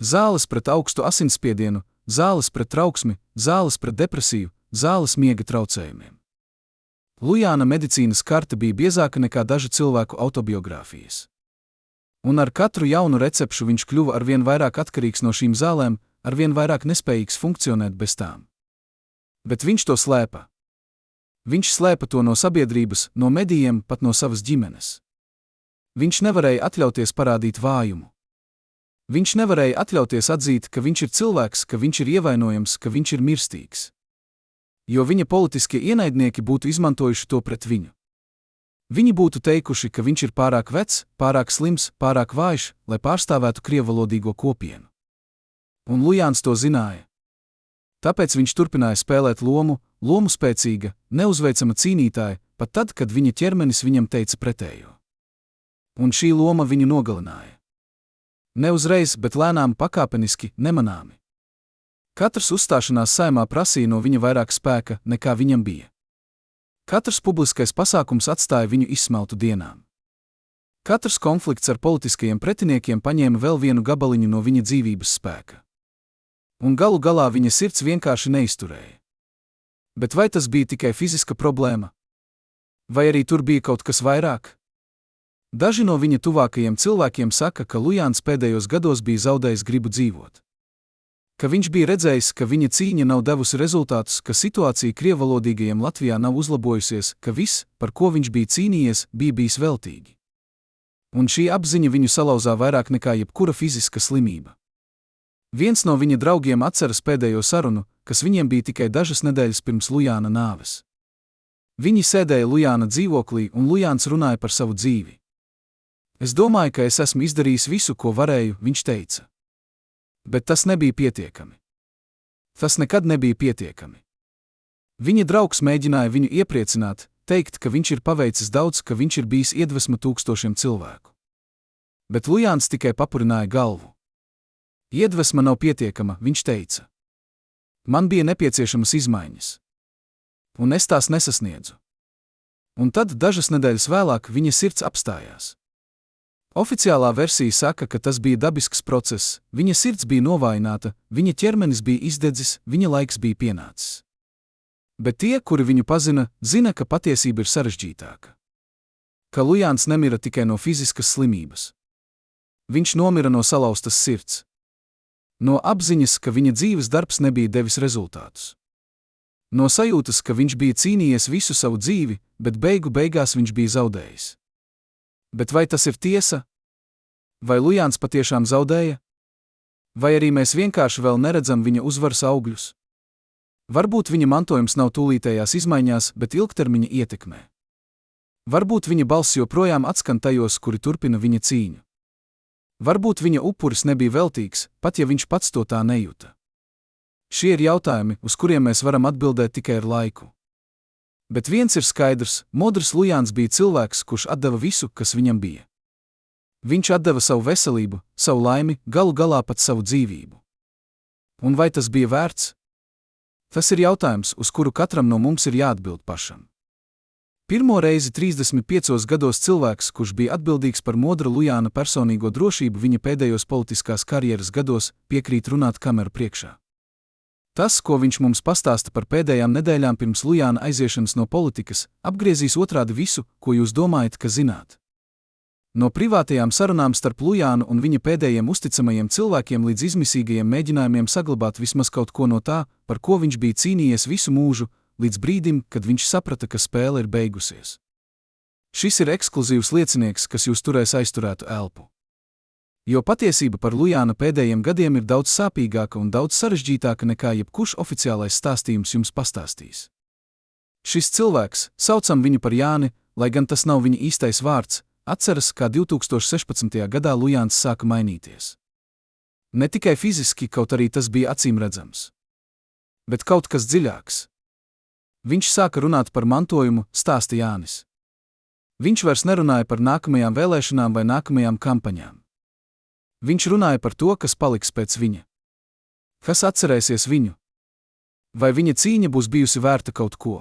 Zāles pret augstu asinsspiedienu, zāles pret trauksmi, zāles pret depresiju, zāles miega traucējumiem. Lujāna medicīnas karte bija biezāka nekā dažu cilvēku autobiogrāfijas. Un ar katru jaunu recepšu viņš kļuva arvien vairāk atkarīgs no šīm zālēm, arvien vairāk nespējīgs funkcionēt bez tām. Bet viņš to slēpa. Viņš slēpa to no sabiedrības, no medijiem, pat no savas ģimenes. Viņš nevarēja atļauties parādīt vājumu. Viņš nevarēja atļauties atzīt, ka viņš ir cilvēks, ka viņš ir ievainojams, ka viņš ir mirstīgs. Jo viņa politiskie ienaidnieki būtu izmantojuši to pret viņu. Viņi būtu teikuši, ka viņš ir pārāk vecs, pārāk slims, pārāk vājš, lai pārstāvētu krievvalodīgo kopienu. Un Lujāns to zināja. Tāpēc viņš turpināja spēlēt lomu spēcīga, neuzveicama cīnītāja, pat tad, kad viņa ķermenis viņam teica pretējo. Un šī loma viņu nogalināja. Ne uzreiz, bet lēnām, pakāpeniski, nemanāmi. Katrs uzstāšanās Saeimā prasīja no viņa vairāk spēka, nekā viņam bija. Katrs publiskais pasākums atstāja viņu izsmeltu dienām. Katrs konflikts ar politiskajiem pretiniekiem paņēma vēl vienu gabaliņu no viņa dzīvības spēka. Un galu galā viņa sirds vienkārši neizturēja. Bet vai tas bija tikai fiziska problēma? Vai arī tur bija kaut kas vairāk? Daži no viņa tuvākajiem cilvēkiem saka, ka Lujāns pēdējos gados bija zaudējis gribu dzīvot. Ka viņš bija redzējis, ka viņa cīņa nav devusi rezultātus, ka situācija krievvalodīgajiem Latvijā nav uzlabojusies, ka viss, par ko viņš bija cīnījies, bija bijis veltīgi. Un šī apziņa viņu salauzā vairāk nekā jebkura fiziska slimība. Viens no viņa draugiem atceras pēdējo sarunu, kas viņiem bija tikai dažas nedēļas pirms Lujāna nāves. Viņi sēdēja Lujāna dzīvoklī, un Lujāns runāja par savu dzīvi. Es domāju, ka es esmu izdarījis visu, ko varēju, viņš teica. Bet tas nebija pietiekami. Tas nekad nebija pietiekami. Viņa draugs mēģināja viņu iepriecināt, teikt, ka viņš ir paveicis daudz, ka viņš ir bijis iedvesma tūkstošiem cilvēku. Bet Lujāns tikai papurināja galvu. Iedvesma nav pietiekama, viņš teica. Man bija nepieciešamas izmaiņas. Un es tās nesasniedzu. Un tad dažas nedēļas vēlāk viņa sirds apstājās. Oficiālā versija saka, ka tas bija dabisks process, viņa sirds bija novājināta, viņa ķermenis bija izdedzis, viņa laiks bija pienācis. Bet tie, kuri viņu pazina, zina, ka patiesība ir sarežģītāka. Ka Lujāns nemira tikai no fiziskas slimības. Viņš nomira no salauztas sirds. No apziņas, ka viņa dzīves darbs nebija devis rezultātus. No sajūtas, ka viņš bija cīnījies visu savu dzīvi, bet beigās viņš bija zaudējis. Bet vai tas ir tiesa? Vai Lujāns patiešām zaudēja? Vai arī mēs vienkārši vēl neredzam viņa uzvaras augļus? Varbūt viņa mantojums nav tūlītējās izmaiņās, bet ilgtermiņa ietekmē. Varbūt viņa balss joprojām atskan tajos, kuri turpina viņa cīņu. Varbūt viņa upuris nebija veltīgs, pat ja viņš pats to tā nejūta. Šie ir jautājumi, uz kuriem mēs varam atbildēt tikai ar laiku. Bet viens ir skaidrs, modrs Lujāns bija cilvēks, kurš atdeva visu, kas viņam bija. Viņš atdeva savu veselību, savu laimi, galu galā pat savu dzīvību. Un vai tas bija vērts? Tas ir jautājums, uz kuru katram no mums ir jāatbild pašam. Pirmo reizi 35 gados cilvēks, kurš bija atbildīgs par modra Lujāna personīgo drošību viņa pēdējos politiskās karjeras gados, piekrīt runāt kameru priekšā. Tas, ko viņš mums pastāsta par pēdējām nedēļām pirms Lujāna aiziešanas no politikas, apgriezīs otrādi visu, ko jūs domājat, ka zināt. No privātajām sarunām starp Lujānu un viņa pēdējiem uzticamajiem cilvēkiem līdz izmisīgajiem mēģinājumiem saglabāt vismaz kaut ko no tā, par ko viņš bija cīnījies visu mūžu, līdz brīdim, kad viņš saprata, ka spēle ir beigusies. Šis ir ekskluzīvs liecinieks, kas jūs turēs aizturētu elpu. Jo patiesība par Lujāna pēdējiem gadiem ir daudz sāpīgāka un daudz sarežģītāka nekā jebkurš oficiālais stāstījums jums pastāstīs. Šis cilvēks, saucam viņu par Jāni, lai gan tas nav viņa īstais vārds, atceras, kā 2016. gadā Lujāns sāka mainīties. Ne tikai fiziski, kaut arī tas bija acīmredzams. Bet kaut kas dziļāks. Viņš sāka runāt par mantojumu, stāsta Jānis. Viņš vairs nerunāja par nākamajām vēlēšanām vai nākamajām kampaņām. Viņš runāja par to, kas paliks pēc viņa. Kas atcerēsies viņu? Vai viņa cīņa būs bijusi vērta kaut ko?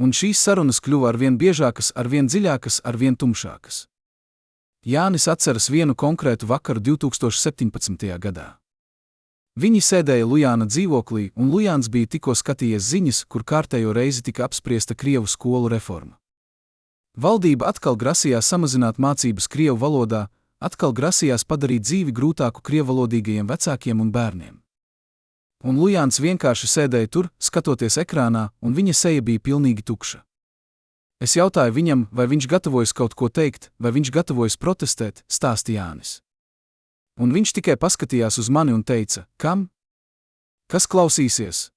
Un šīs sarunas kļuva arvien biežākas, arvien dziļākas, arvien tumšākas. Jānis atceras vienu konkrētu vakaru 2017. gadā. Viņi sēdēja Lujāna dzīvoklī, un Lujāns bija tikko skatījies ziņas, kur kārtējo reizi tika apspriesta Krievu skolu reforma. Valdība atkal grasījās samazināt mācības Krievu valodā, atkal grasījās padarīt dzīvi grūtāku krievalodīgajiem vecākiem un bērniem. Un Lujāns vienkārši sēdēja tur, skatoties ekrānā, un viņa seja bija pilnīgi tukša. Es jautāju viņam, vai viņš gatavojas kaut ko teikt, vai viņš gatavojas protestēt, stāsta Jānis. Un viņš tikai paskatījās uz mani un teica, kam? Kas klausīsies?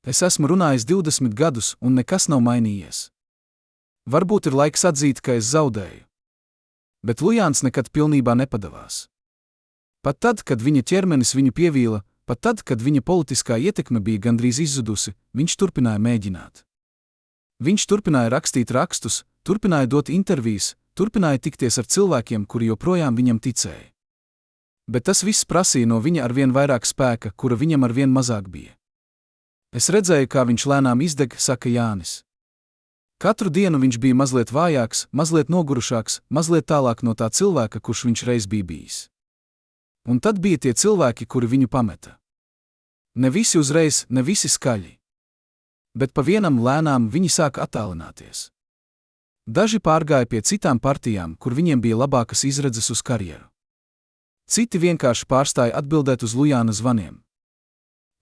Es esmu runājis 20 gadus, un nekas nav mainījies. Varbūt ir laiks atzīt, ka es zaudēju. Bet Lujāns nekad pilnībā nepadavās. Pat tad, kad viņa ķermenis viņu pievīla, pat tad, kad viņa politiskā ietekme bija gandrīz izzudusi, viņš turpināja mēģināt. Viņš turpināja rakstīt rakstus, turpināja dot intervijas, turpināja tikties ar cilvēkiem, kuri joprojām viņam ticēja. Bet tas viss prasīja no viņa arvien vairāk spēka, kura viņam arvien mazāk bija. Es redzēju, kā viņš lēnām izdeg, saka Jānis. Katru dienu viņš bija mazliet vājāks, mazliet nogurušāks, mazliet tālāk no tā cilvēka, kurš viņš reiz bija bijis. Un tad bija tie cilvēki, kuri viņu pameta. Ne visi uzreiz, ne visi skaļi. Bet pa vienam lēnām viņi sāka attālināties. Daži pārgāja pie citām partijām, kur viņiem bija labākas izredzes uz karjeru. Citi vienkārši pārstāja atbildēt uz Lujāna zvaniem.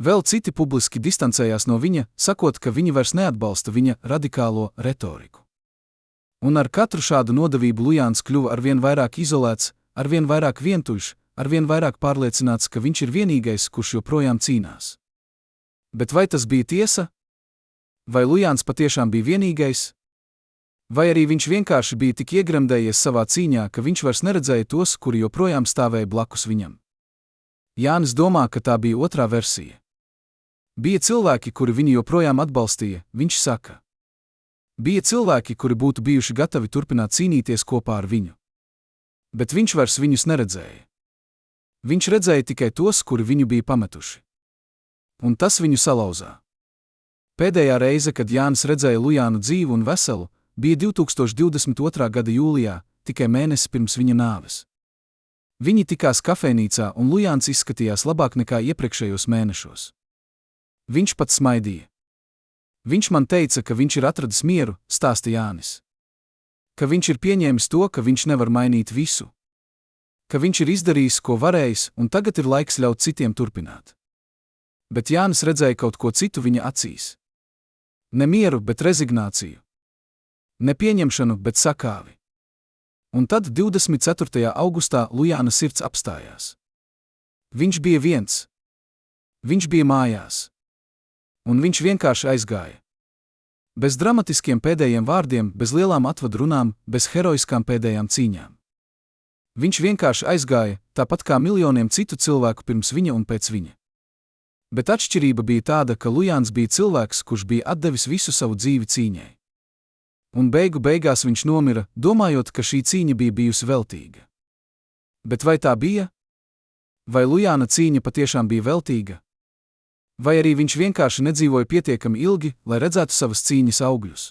Vēl citi publiski distancējās no viņa, sakot, ka viņi vairs neatbalsta viņa radikālo retoriku. Un ar katru šādu nodevību Lujāns kļuva arvien vairāk izolēts, arvien vairāk vientuļš, arvien vairāk pārliecināts, ka viņš ir vienīgais, kurš joprojām cīnās. Bet vai tas bija tiesa? Vai Lujāns patiešām bija vienīgais? Vai arī viņš vienkārši bija tik iegremdējies savā cīņā, ka viņš vairs neredzēja tos, kuri joprojām stāvēja blakus viņam? Jānis domā, ka tā bija otrā versija. Bija cilvēki, kuri viņu joprojām atbalstīja, viņš saka. Bija cilvēki, kuri būtu bijuši gatavi turpināt cīnīties kopā ar viņu. Bet viņš vairs viņus neredzēja. Viņš redzēja tikai tos, kuri viņu bija pametuši. Un tas viņu salauzā. Pēdējā reize, kad Jānis redzēja Lujānu dzīvu un veselu, bija 2022. gada jūlijā, tikai mēnesi pirms viņa nāves. Viņi tikās kafejnīcā, un Lujāns izskatījās labāk nekā iepriekšējos mēnešos. Viņš pat smaidīja. Viņš man teica, ka viņš ir atradis mieru, stāsta Jānis. Ka viņš ir pieņēmis to, ka viņš nevar mainīt visu. Ka viņš ir izdarījis, ko varējis, un tagad ir laiks ļaut citiem turpināt. Bet Jānis redzēja kaut ko citu viņa acīs. Ne mieru, bet rezignāciju. Ne pieņemšanu, bet sakāvi. Un tad 24. augustā Lujāna sirds apstājās. Viņš bija viens. Viņš bija mājās. Un viņš vienkārši aizgāja. Bez dramatiskiem pēdējiem vārdiem, bez lielām atvadu runām, bez heroiskām pēdējām cīņām. Viņš vienkārši aizgāja, tāpat kā miljoniem citu cilvēku pirms viņa un pēc viņa. Bet atšķirība bija tāda, ka Lujāns bija cilvēks, kurš bija atdevis visu savu dzīvi cīņai. Un beigās viņš nomira, domājot, ka šī cīņa bija bijusi veltīga. Bet vai tā bija? Vai Lujāna cīņa patiešām bija veltīga? Vai arī viņš vienkārši nedzīvoja pietiekami ilgi, lai redzētu savas cīņas augļus?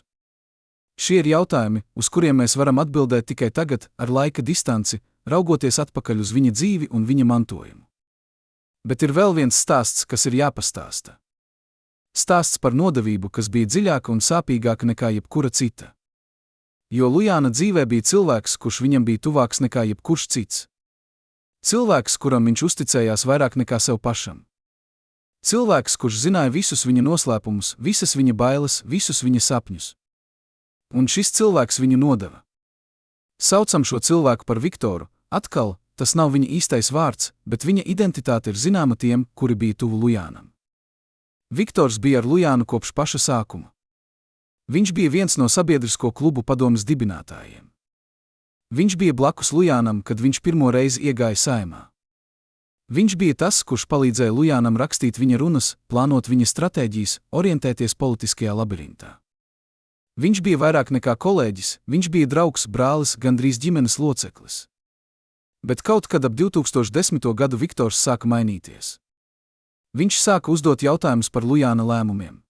Šie ir jautājumi, uz kuriem mēs varam atbildēt tikai tagad, ar laika distanci, raugoties atpakaļ uz viņa dzīvi un viņa mantojumu. Bet ir vēl viens stāsts, kas ir jāpastāsta. Stāsts par nodevību, kas bija dziļāka un sāpīgāka nekā jebkura cita. Jo Lujāna dzīvē bija cilvēks, kurš viņam bija tuvāks nekā jebkurš cits. Cilvēks, kuram viņš uzticējās vairāk nekā sev pašam. Cilvēks, kurš zināja visus viņa noslēpumus, visas viņa bailes, visus viņa sapņus. Un šis cilvēks viņu nodeva. Saucam šo cilvēku par Viktoru, atkal, tas nav viņa īstais vārds, bet viņa identitāte ir zināma tiem, kuri bija tuvu Lujānam. Viktors bija ar Lujānu kopš paša sākuma. Viņš bija viens no sabiedrisko klubu padomes dibinātājiem. Viņš bija blakus Lujānam, kad viņš pirmo reizi iegāja Saeimā. Viņš bija tas, kurš palīdzēja Lujānam rakstīt viņa runas, plānot viņa stratēģijas, orientēties politiskajā labirintā. Viņš bija vairāk nekā kolēģis, viņš bija draugs, brālis, gandrīz ģimenes loceklis. Bet kaut kad ap 2010. gadu Viktors sāka mainīties. Viņš sāka uzdot jautājumus par Lujāna lēmumiem.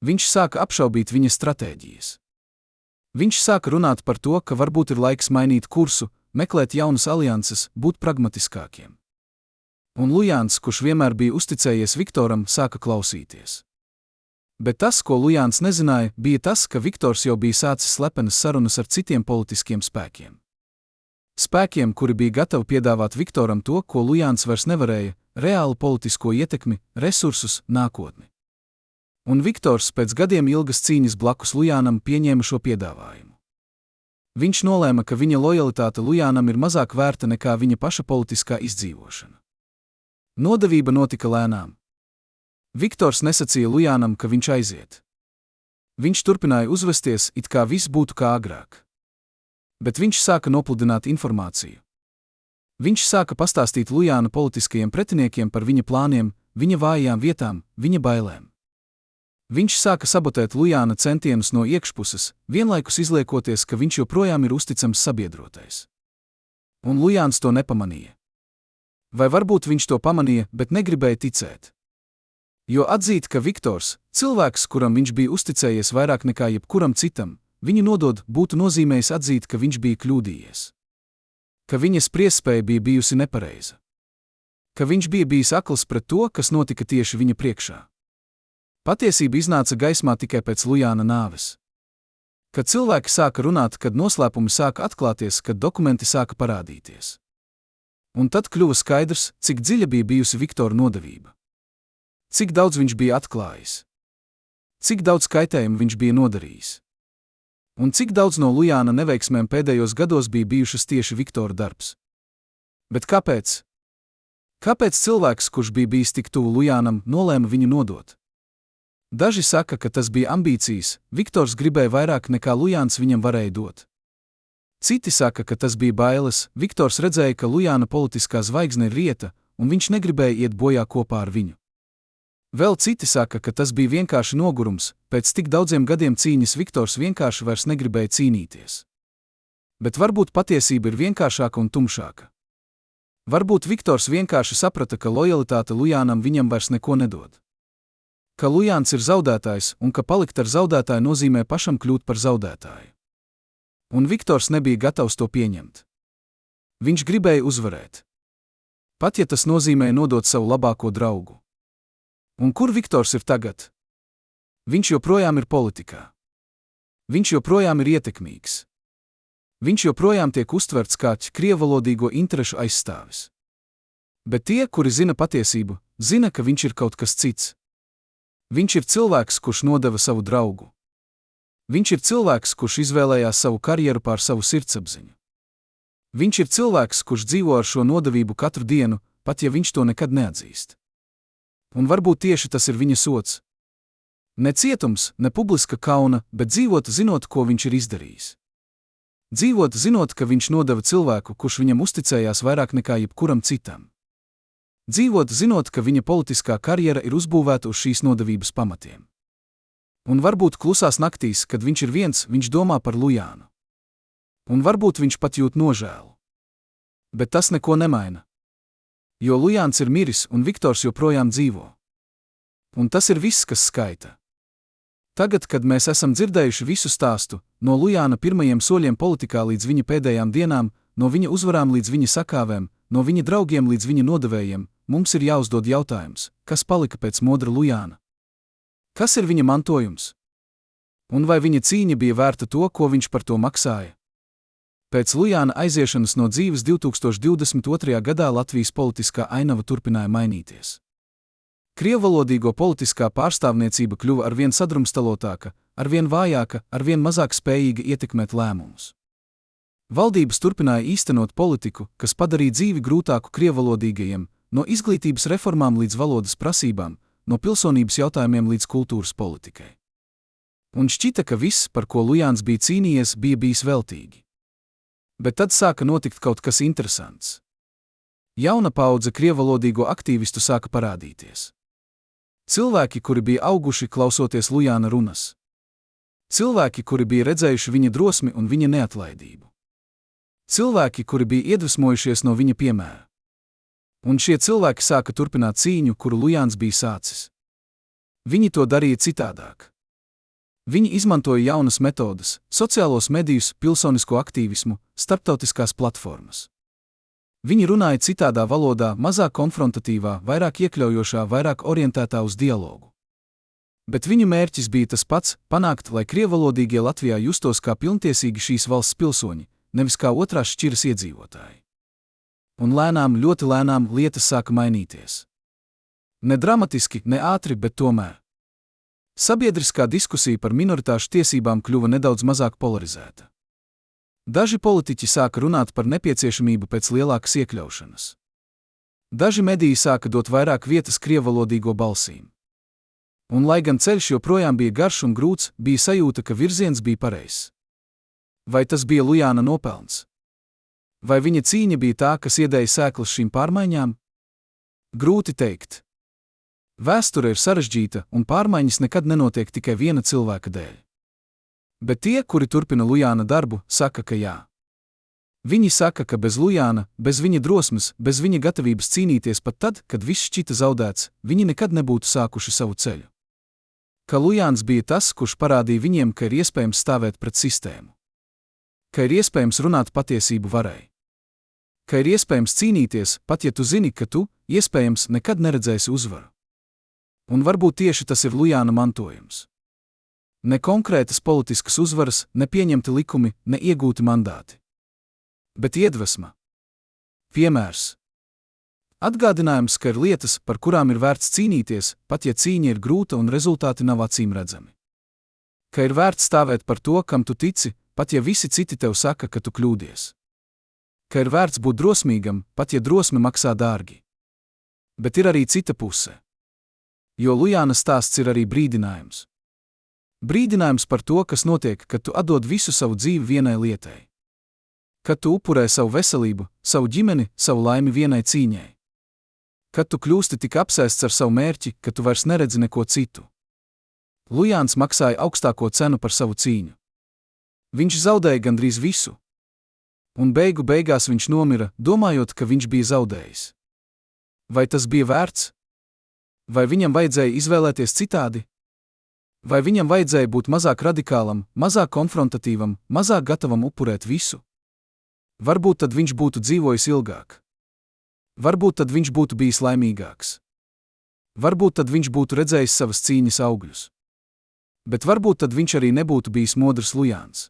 Viņš sāka apšaubīt viņa stratēģijas. Viņš sāka runāt par to, ka varbūt ir laiks mainīt kursu, meklēt jaunas alianses, būt pragmatiskākiem. Un Lujāns, kurš vienmēr bija uzticējies Viktoram, sāka klausīties. Bet tas, ko Lujāns nezināja, bija tas, ka Viktors jau bija sācis slepenas sarunas ar citiem politiskiem spēkiem. Spēkiem, kuri bija gatavi piedāvāt Viktoram to, ko Lujāns vairs nevarēja - reālu politisko ietekmi, resursus, nākotni. Un Viktors pēc gadiem ilgas cīņas blakus Lujānam pieņēma šo piedāvājumu. Viņš nolēma, ka viņa lojalitāte Lujānam ir mazāk vērta nekā viņa paša politiskā izdzīvošana. Nodevība notika lēnām. Viktors nesacīja Lujānam, ka viņš aiziet. Viņš turpināja uzvesties, it kā viss būtu kā agrāk. Bet viņš sāka nopludināt informāciju. Viņš sāka pastāstīt Lujāna politiskajiem pretiniekiem par viņa plāniem, viņa vājām vietām, viņa bailēm. Viņš sāka sabotēt Lujāna centienus no iekšpuses, vienlaikus izliekoties, ka viņš joprojām ir uzticams sabiedrotais. Un Lujāns to nepamanīja. Vai varbūt viņš to pamanīja, bet negribēja ticēt. Jo atzīt, ka Viktors, cilvēks, kuram viņš bija uzticējies vairāk nekā jebkuram citam, viņu nodod, būtu nozīmējis atzīt, ka viņš bija kļūdījies. Ka viņa spriestspēja bija bijusi nepareiza. Ka viņš bija bijis akls pret to, kas notika tieši viņa priekšā. Patiesība iznāca gaismā tikai pēc Lujāna nāves. Kad cilvēki sāka runāt, kad noslēpumi sāka atklāties, kad dokumenti sāka parādīties. Un tad kļuva skaidrs, cik dziļa bija bijusi Viktora nodevība. Cik daudz viņš bija atklājis. Cik daudz kaitējumu viņš bija nodarījis. Un cik daudz no Lujāna neveiksmēm pēdējos gados bija bijušas tieši Viktora darbs. Bet kāpēc? Kāpēc cilvēks, kurš bija bijis tik tuvu Lujānam, nolēma viņu nodot? Daži saka, ka tas bija ambīcijas, Viktors gribēja vairāk nekā Lujāns viņam varēja dot. Citi saka, ka tas bija bailes, Viktors redzēja, ka Lujāna politiskā zvaigzne ir rieta, un viņš negribēja iet bojā kopā ar viņu. Vēl citi saka, ka tas bija vienkārši nogurums, pēc tik daudziem gadiem cīņas Viktors vienkārši vairs negribēja cīnīties. Bet varbūt patiesība ir vienkāršāka un tumšāka. Varbūt Viktors vienkārši saprata, ka lojalitāte Lujānam viņam vairs neko nedod. Ka Lujāns ir zaudētājs un ka palikt ar zaudētāju nozīmē pašam kļūt par zaudētāju. Un Viktors nebija gatavs to pieņemt. Viņš gribēja uzvarēt. Pat ja tas nozīmē nodot savu labāko draugu. Un kur Viktors ir tagad? Viņš joprojām ir politikā. Viņš joprojām ir ietekmīgs. Viņš joprojām tiek uztverts kā krievvalodīgo interešu aizstāvis. Bet tie, kuri zina patiesību, zina, ka viņš ir kaut kas cits. Viņš ir cilvēks, kurš nodeva savu draugu. Viņš ir cilvēks, kurš izvēlējās savu karjeru pār savu sirdsapziņu. Viņš ir cilvēks, kurš dzīvo ar šo nodevību katru dienu, pat ja viņš to nekad neatzīst. Un varbūt tieši tas ir viņa sods. Ne cietums, ne publiska kauna, bet dzīvot zinot, ko viņš ir izdarījis. Dzīvot zinot, ka viņš nodeva cilvēku, kurš viņam uzticējās vairāk nekā jebkuram citam. Dzīvot zinot, ka viņa politiskā karjera ir uzbūvēta uz šīs nodevības pamatiem. Un varbūt klusās naktīs, kad viņš ir viens, viņš domā par Lujānu. Un varbūt viņš pat jūt nožēlu. Bet tas neko nemaina. Jo Lujāns ir miris un Viktors joprojām dzīvo. Un tas ir viss, kas skaita. Tagad, kad mēs esam dzirdējuši visu stāstu, no Lujāna pirmajiem soļiem politikā līdz viņa pēdējām dienām, no viņa uzvarām līdz viņa sakāvēm, no viņa draugiem līdz viņa nodevējiem, mums ir jāuzdod jautājums, kas palika pēc modra Lujāna? Kas ir viņa mantojums? Un vai viņa cīņa bija vērta to, ko viņš par to maksāja? Pēc Lujāna aiziešanas no dzīves 2022. gadā Latvijas politiskā ainava turpināja mainīties. Krievvalodīgo politiskā pārstāvniecība kļuva arvien sadrumstalotāka, arvien vājāka, arvien mazāk spējīga ietekmēt lēmumus. Valdības turpināja īstenot politiku, kas padarīja dzīvi grūtāku krievvalodīgajiem, no izglītības reformām līdz valodas prasībām, no pilsonības jautājumiem līdz kultūras politikai. Un šķita, ka viss, par ko Lujāns bija cīnījies, bija bijis veltīgi. Bet tad sāka notikt kaut kas interesants. Jauna paudze krievvalodīgo aktīvistu sāka parādīties. Cilvēki, kuri bija auguši klausoties Lujāna runas. Cilvēki, kuri bija redzējuši viņa drosmi un viņa neatlaidību. Cilvēki, kuri bija iedvesmojušies no viņa piemēra. Un šie cilvēki sāka turpināt cīņu, kuru Lujāns bija sācis. Viņi to darīja citādāk. Viņi izmantoja jaunas metodas, sociālos medijus, pilsonisko aktīvismu, starptautiskās platformas. Viņi runāja citādā valodā, mazāk konfrontatīvā, vairāk iekļaujošā, vairāk orientētā uz dialogu. Bet viņu mērķis bija tas pats – panākt, lai krievvalodīgie Latvijā justos kā pilntiesīgi šīs valsts pilsoņi, nevis kā otrās šķiras iedzīvotāji. Un lēnām, ļoti lēnām lietas sāka mainīties. Ne dramatiski, ne ātri, bet tomēr. Sabiedriskā diskusija par minoritāšu tiesībām kļuva nedaudz mazāk polarizēta. Daži politiķi sāka runāt par nepieciešamību pēc lielākas iekļaušanas. Daži mediji sāka dot vairāk vietas krievvalodīgo balsīm. Un, lai gan ceļš joprojām bija garš un grūts, bija sajūta, ka virziens bija pareizs. Vai tas bija Lujāna nopelns? Vai viņa cīņa bija tā, kas iedēja sēklas šīm pārmaiņām? Grūti teikt. Vēsture ir sarežģīta, un pārmaiņas nekad nenotiek tikai viena cilvēka dēļ. Bet tie, kuri turpina Lujāna darbu, saka, ka jā. Viņi saka, ka bez Lujāna, bez viņa drosmes, bez viņa gatavības cīnīties pat tad, kad viss šķita zaudēts, viņi nekad nebūtu sākuši savu ceļu. Ka Lujāns bija tas, kurš parādīja viņiem, ka ir iespējams stāvēt pret sistēmu. Ka ir iespējams runāt patiesību varai. Ka ir iespējams cīnīties, pat ja tu zini, ka tu, iespējams, nekad neredzēsi uzvaru. Un varbūt tieši tas ir Lujāna mantojums. Ne konkrētas politiskas uzvaras, ne pieņemti likumi, ne iegūti mandāti. Bet iedvesma. Piemērs. Atgādinājums, ka ir lietas, par kurām ir vērts cīnīties, pat ja cīņa ir grūta un rezultāti nav acīmredzami. Ka ir vērts stāvēt par to, kam tu tici, pat ja visi citi tev saka, ka tu kļūdies. Ka ir vērts būt drosmīgam, pat ja drosme maksā dārgi. Bet ir arī cita puse. Jo Lujāna stāsts ir arī brīdinājums. Brīdinājums par to, kas notiek, kad tu atdod visu savu dzīvi vienai lietai. Kad tu upurē savu veselību, savu ģimeni, savu laimi vienai cīņai. Kad tu kļūsti tik apsēsts ar savu mērķi, ka tu vairs neredzi neko citu. Lujāns maksāja augstāko cenu par savu cīņu. Viņš zaudēja gandrīz visu. Un beigu beigās viņš nomira, domājot, ka viņš bija zaudējis. Vai tas bija vērts? Vai viņam vajadzēja izvēlēties citādi? Vai viņam vajadzēja būt mazāk radikālam, mazāk konfrontatīvam, mazāk gatavam upurēt visu? Varbūt tad viņš būtu dzīvojis ilgāk. Varbūt tad viņš būtu bijis laimīgāks. Varbūt tad viņš būtu redzējis savas cīņas augļus. Bet varbūt tad viņš arī nebūtu bijis modrs Lujāns.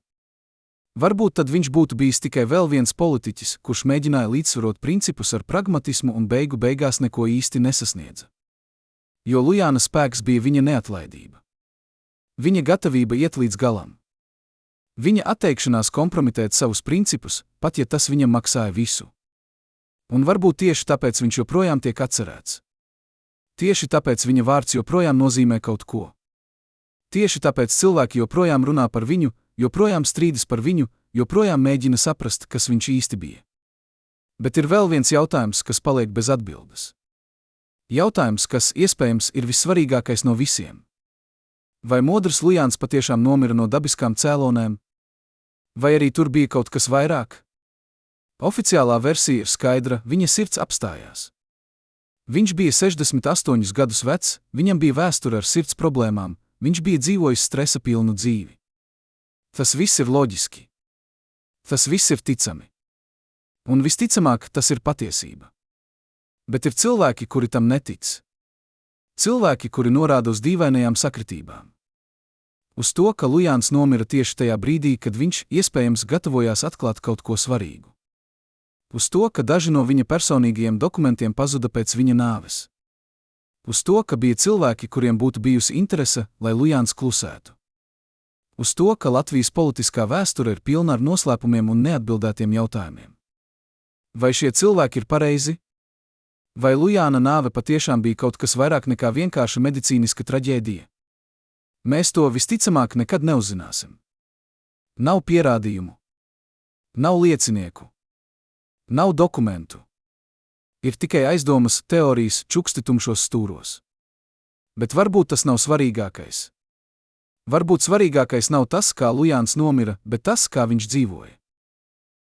Varbūt tad viņš būtu bijis tikai vēl viens politiķis, kurš mēģināja līdzsvarot principus ar pragmatismu un beigu beigās neko īsti nesasniedza. Jo Lujāna spēks bija viņa neatlaidība. Viņa gatavība iet līdz galam. Viņa atteikšanās kompromitēt savus principus, pat ja tas viņam maksāja visu. Un varbūt tieši tāpēc viņš joprojām tiek atcerēts. Tieši tāpēc viņa vārds joprojām nozīmē kaut ko. Tieši tāpēc cilvēki joprojām runā par viņu, joprojām strīdas par viņu, joprojām mēģina saprast, kas viņš īsti bija. Bet ir vēl viens jautājums, kas paliek bez atbildes. Jautājums, kas, iespējams, ir vissvarīgākais no visiem. Vai modrs Lujāns patiešām nomira no dabiskām cēlonēm? Vai arī tur bija kaut kas vairāk? Oficiālā versija ir skaidra, viņa sirds apstājās. Viņš bija 68 gadus vecs, viņam bija vēsture ar sirds problēmām, viņš bija dzīvojis stresa pilnu dzīvi. Tas viss ir loģiski. Tas viss ir ticami. Un visticamāk, tas ir patiesība. Bet ir cilvēki, kuri tam netic. Cilvēki, kuri norāda uz dīvainajām sakritībām. Uz to, ka Lujāns nomira tieši tajā brīdī, kad viņš, iespējams, gatavojās atklāt kaut ko svarīgu. Uz to, ka daži no viņa personīgajiem dokumentiem pazuda pēc viņa nāves. Uz to, ka bija cilvēki, kuriem būtu bijusi interese, lai Lujāns klusētu. Uz to, ka Latvijas politiskā vēsture ir pilna ar noslēpumiem un neatbildētiem jautājumiem. Vai šie cilvēki ir pareizi? Vai Lujāna nāve patiešām bija kaut kas vairāk nekā vienkārša medicīniska traģēdija? Mēs to visticamāk nekad neuzzināsim. Nav pierādījumu. Nav liecinieku. Nav dokumentu. Ir tikai aizdomas, teorijas, čuksti tumšos stūros. Bet varbūt tas nav svarīgākais. Varbūt svarīgākais nav tas, kā Lujāns nomira, bet tas, kā viņš dzīvoja.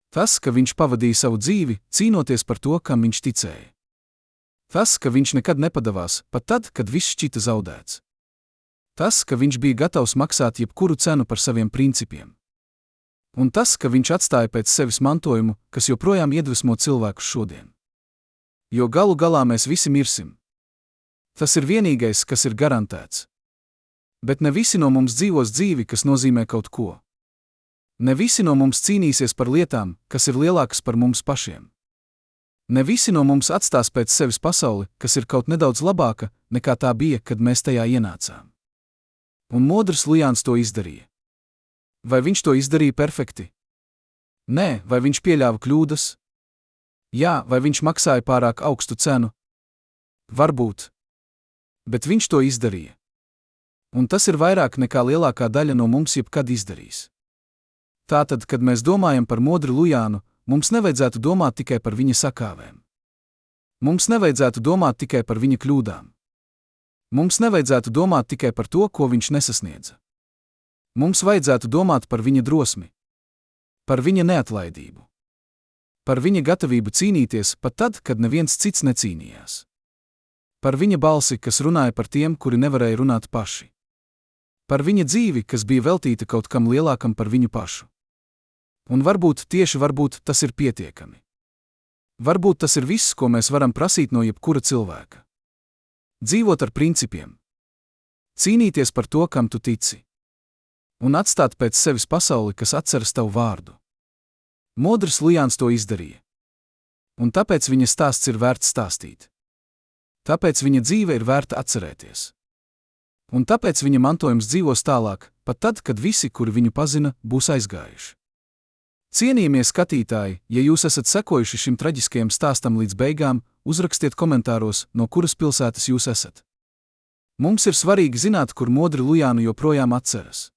Tas, ka viņš pavadīja savu dzīvi, cīnoties par to, kam viņš ticēja. Tas, ka viņš nekad nepadavās, pat tad, kad viss šķita zaudēts. Tas, ka viņš bija gatavs maksāt jebkuru cenu par saviem principiem. Un tas, ka viņš atstāja pēc sevis mantojumu, kas joprojām iedvesmo cilvēkus šodien. Jo galu galā mēs visi mirsim. Tas ir vienīgais, kas ir garantēts. Bet ne visi no mums dzīvos dzīvi, kas nozīmē kaut ko. Ne visi no mums cīnīsies par lietām, kas ir lielākas par mums pašiem. Ne visi no mums atstās pēc sevis pasauli, kas ir kaut nedaudz labāka, nekā tā bija, kad mēs tajā ienācām. Un modrs Lujāns to izdarīja. Vai viņš to izdarīja perfekti? Nē, vai viņš pieļāva kļūdas? Jā, vai viņš maksāja pārāk augstu cenu? Varbūt. Bet viņš to izdarīja. Un tas ir vairāk nekā lielākā daļa no mums jebkad izdarīs. Tātad, kad mēs domājam par modru Lujānu, mums nevajadzētu domāt tikai par viņa sakāvēm. Mums nevajadzētu domāt tikai par viņa kļūdām. Mums nevajadzētu domāt tikai par to, ko viņš nesasniedza. Mums vajadzētu domāt par viņa drosmi, par viņa neatlaidību, par viņa gatavību cīnīties pat tad, kad neviens cits necīnījās, par viņa balsi, kas runāja par tiem, kuri nevarēja runāt paši, par viņa dzīvi, kas bija veltīta kaut kam lielākam par viņu pašu. Un varbūt, tieši varbūt, tas ir pietiekami. Varbūt tas ir viss, ko mēs varam prasīt no jebkura cilvēka. Dzīvot ar principiem, cīnīties par to, kam tu tici, un atstāt pēc sevis pasauli, kas atceras tavu vārdu. Modrs Lujāns to izdarīja. Un tāpēc viņa stāsts ir vērts stāstīt. Tāpēc viņa dzīve ir vērta atcerēties. Un tāpēc viņa mantojums dzīvos tālāk, pat tad, kad visi, kuri viņu pazina, būs aizgājuši. Cienījamie skatītāji, ja jūs esat sekojuši šim traģiskajam stāstam līdz beigām, uzrakstiet komentāros, no kuras pilsētas jūs esat. Mums ir svarīgi zināt, kur modri Lujānu joprojām atceras.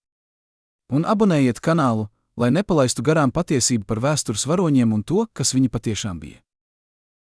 Un abonējiet kanālu, lai nepalaistu garām patiesību par vēstures varoņiem un to, kas viņi patiešām bija.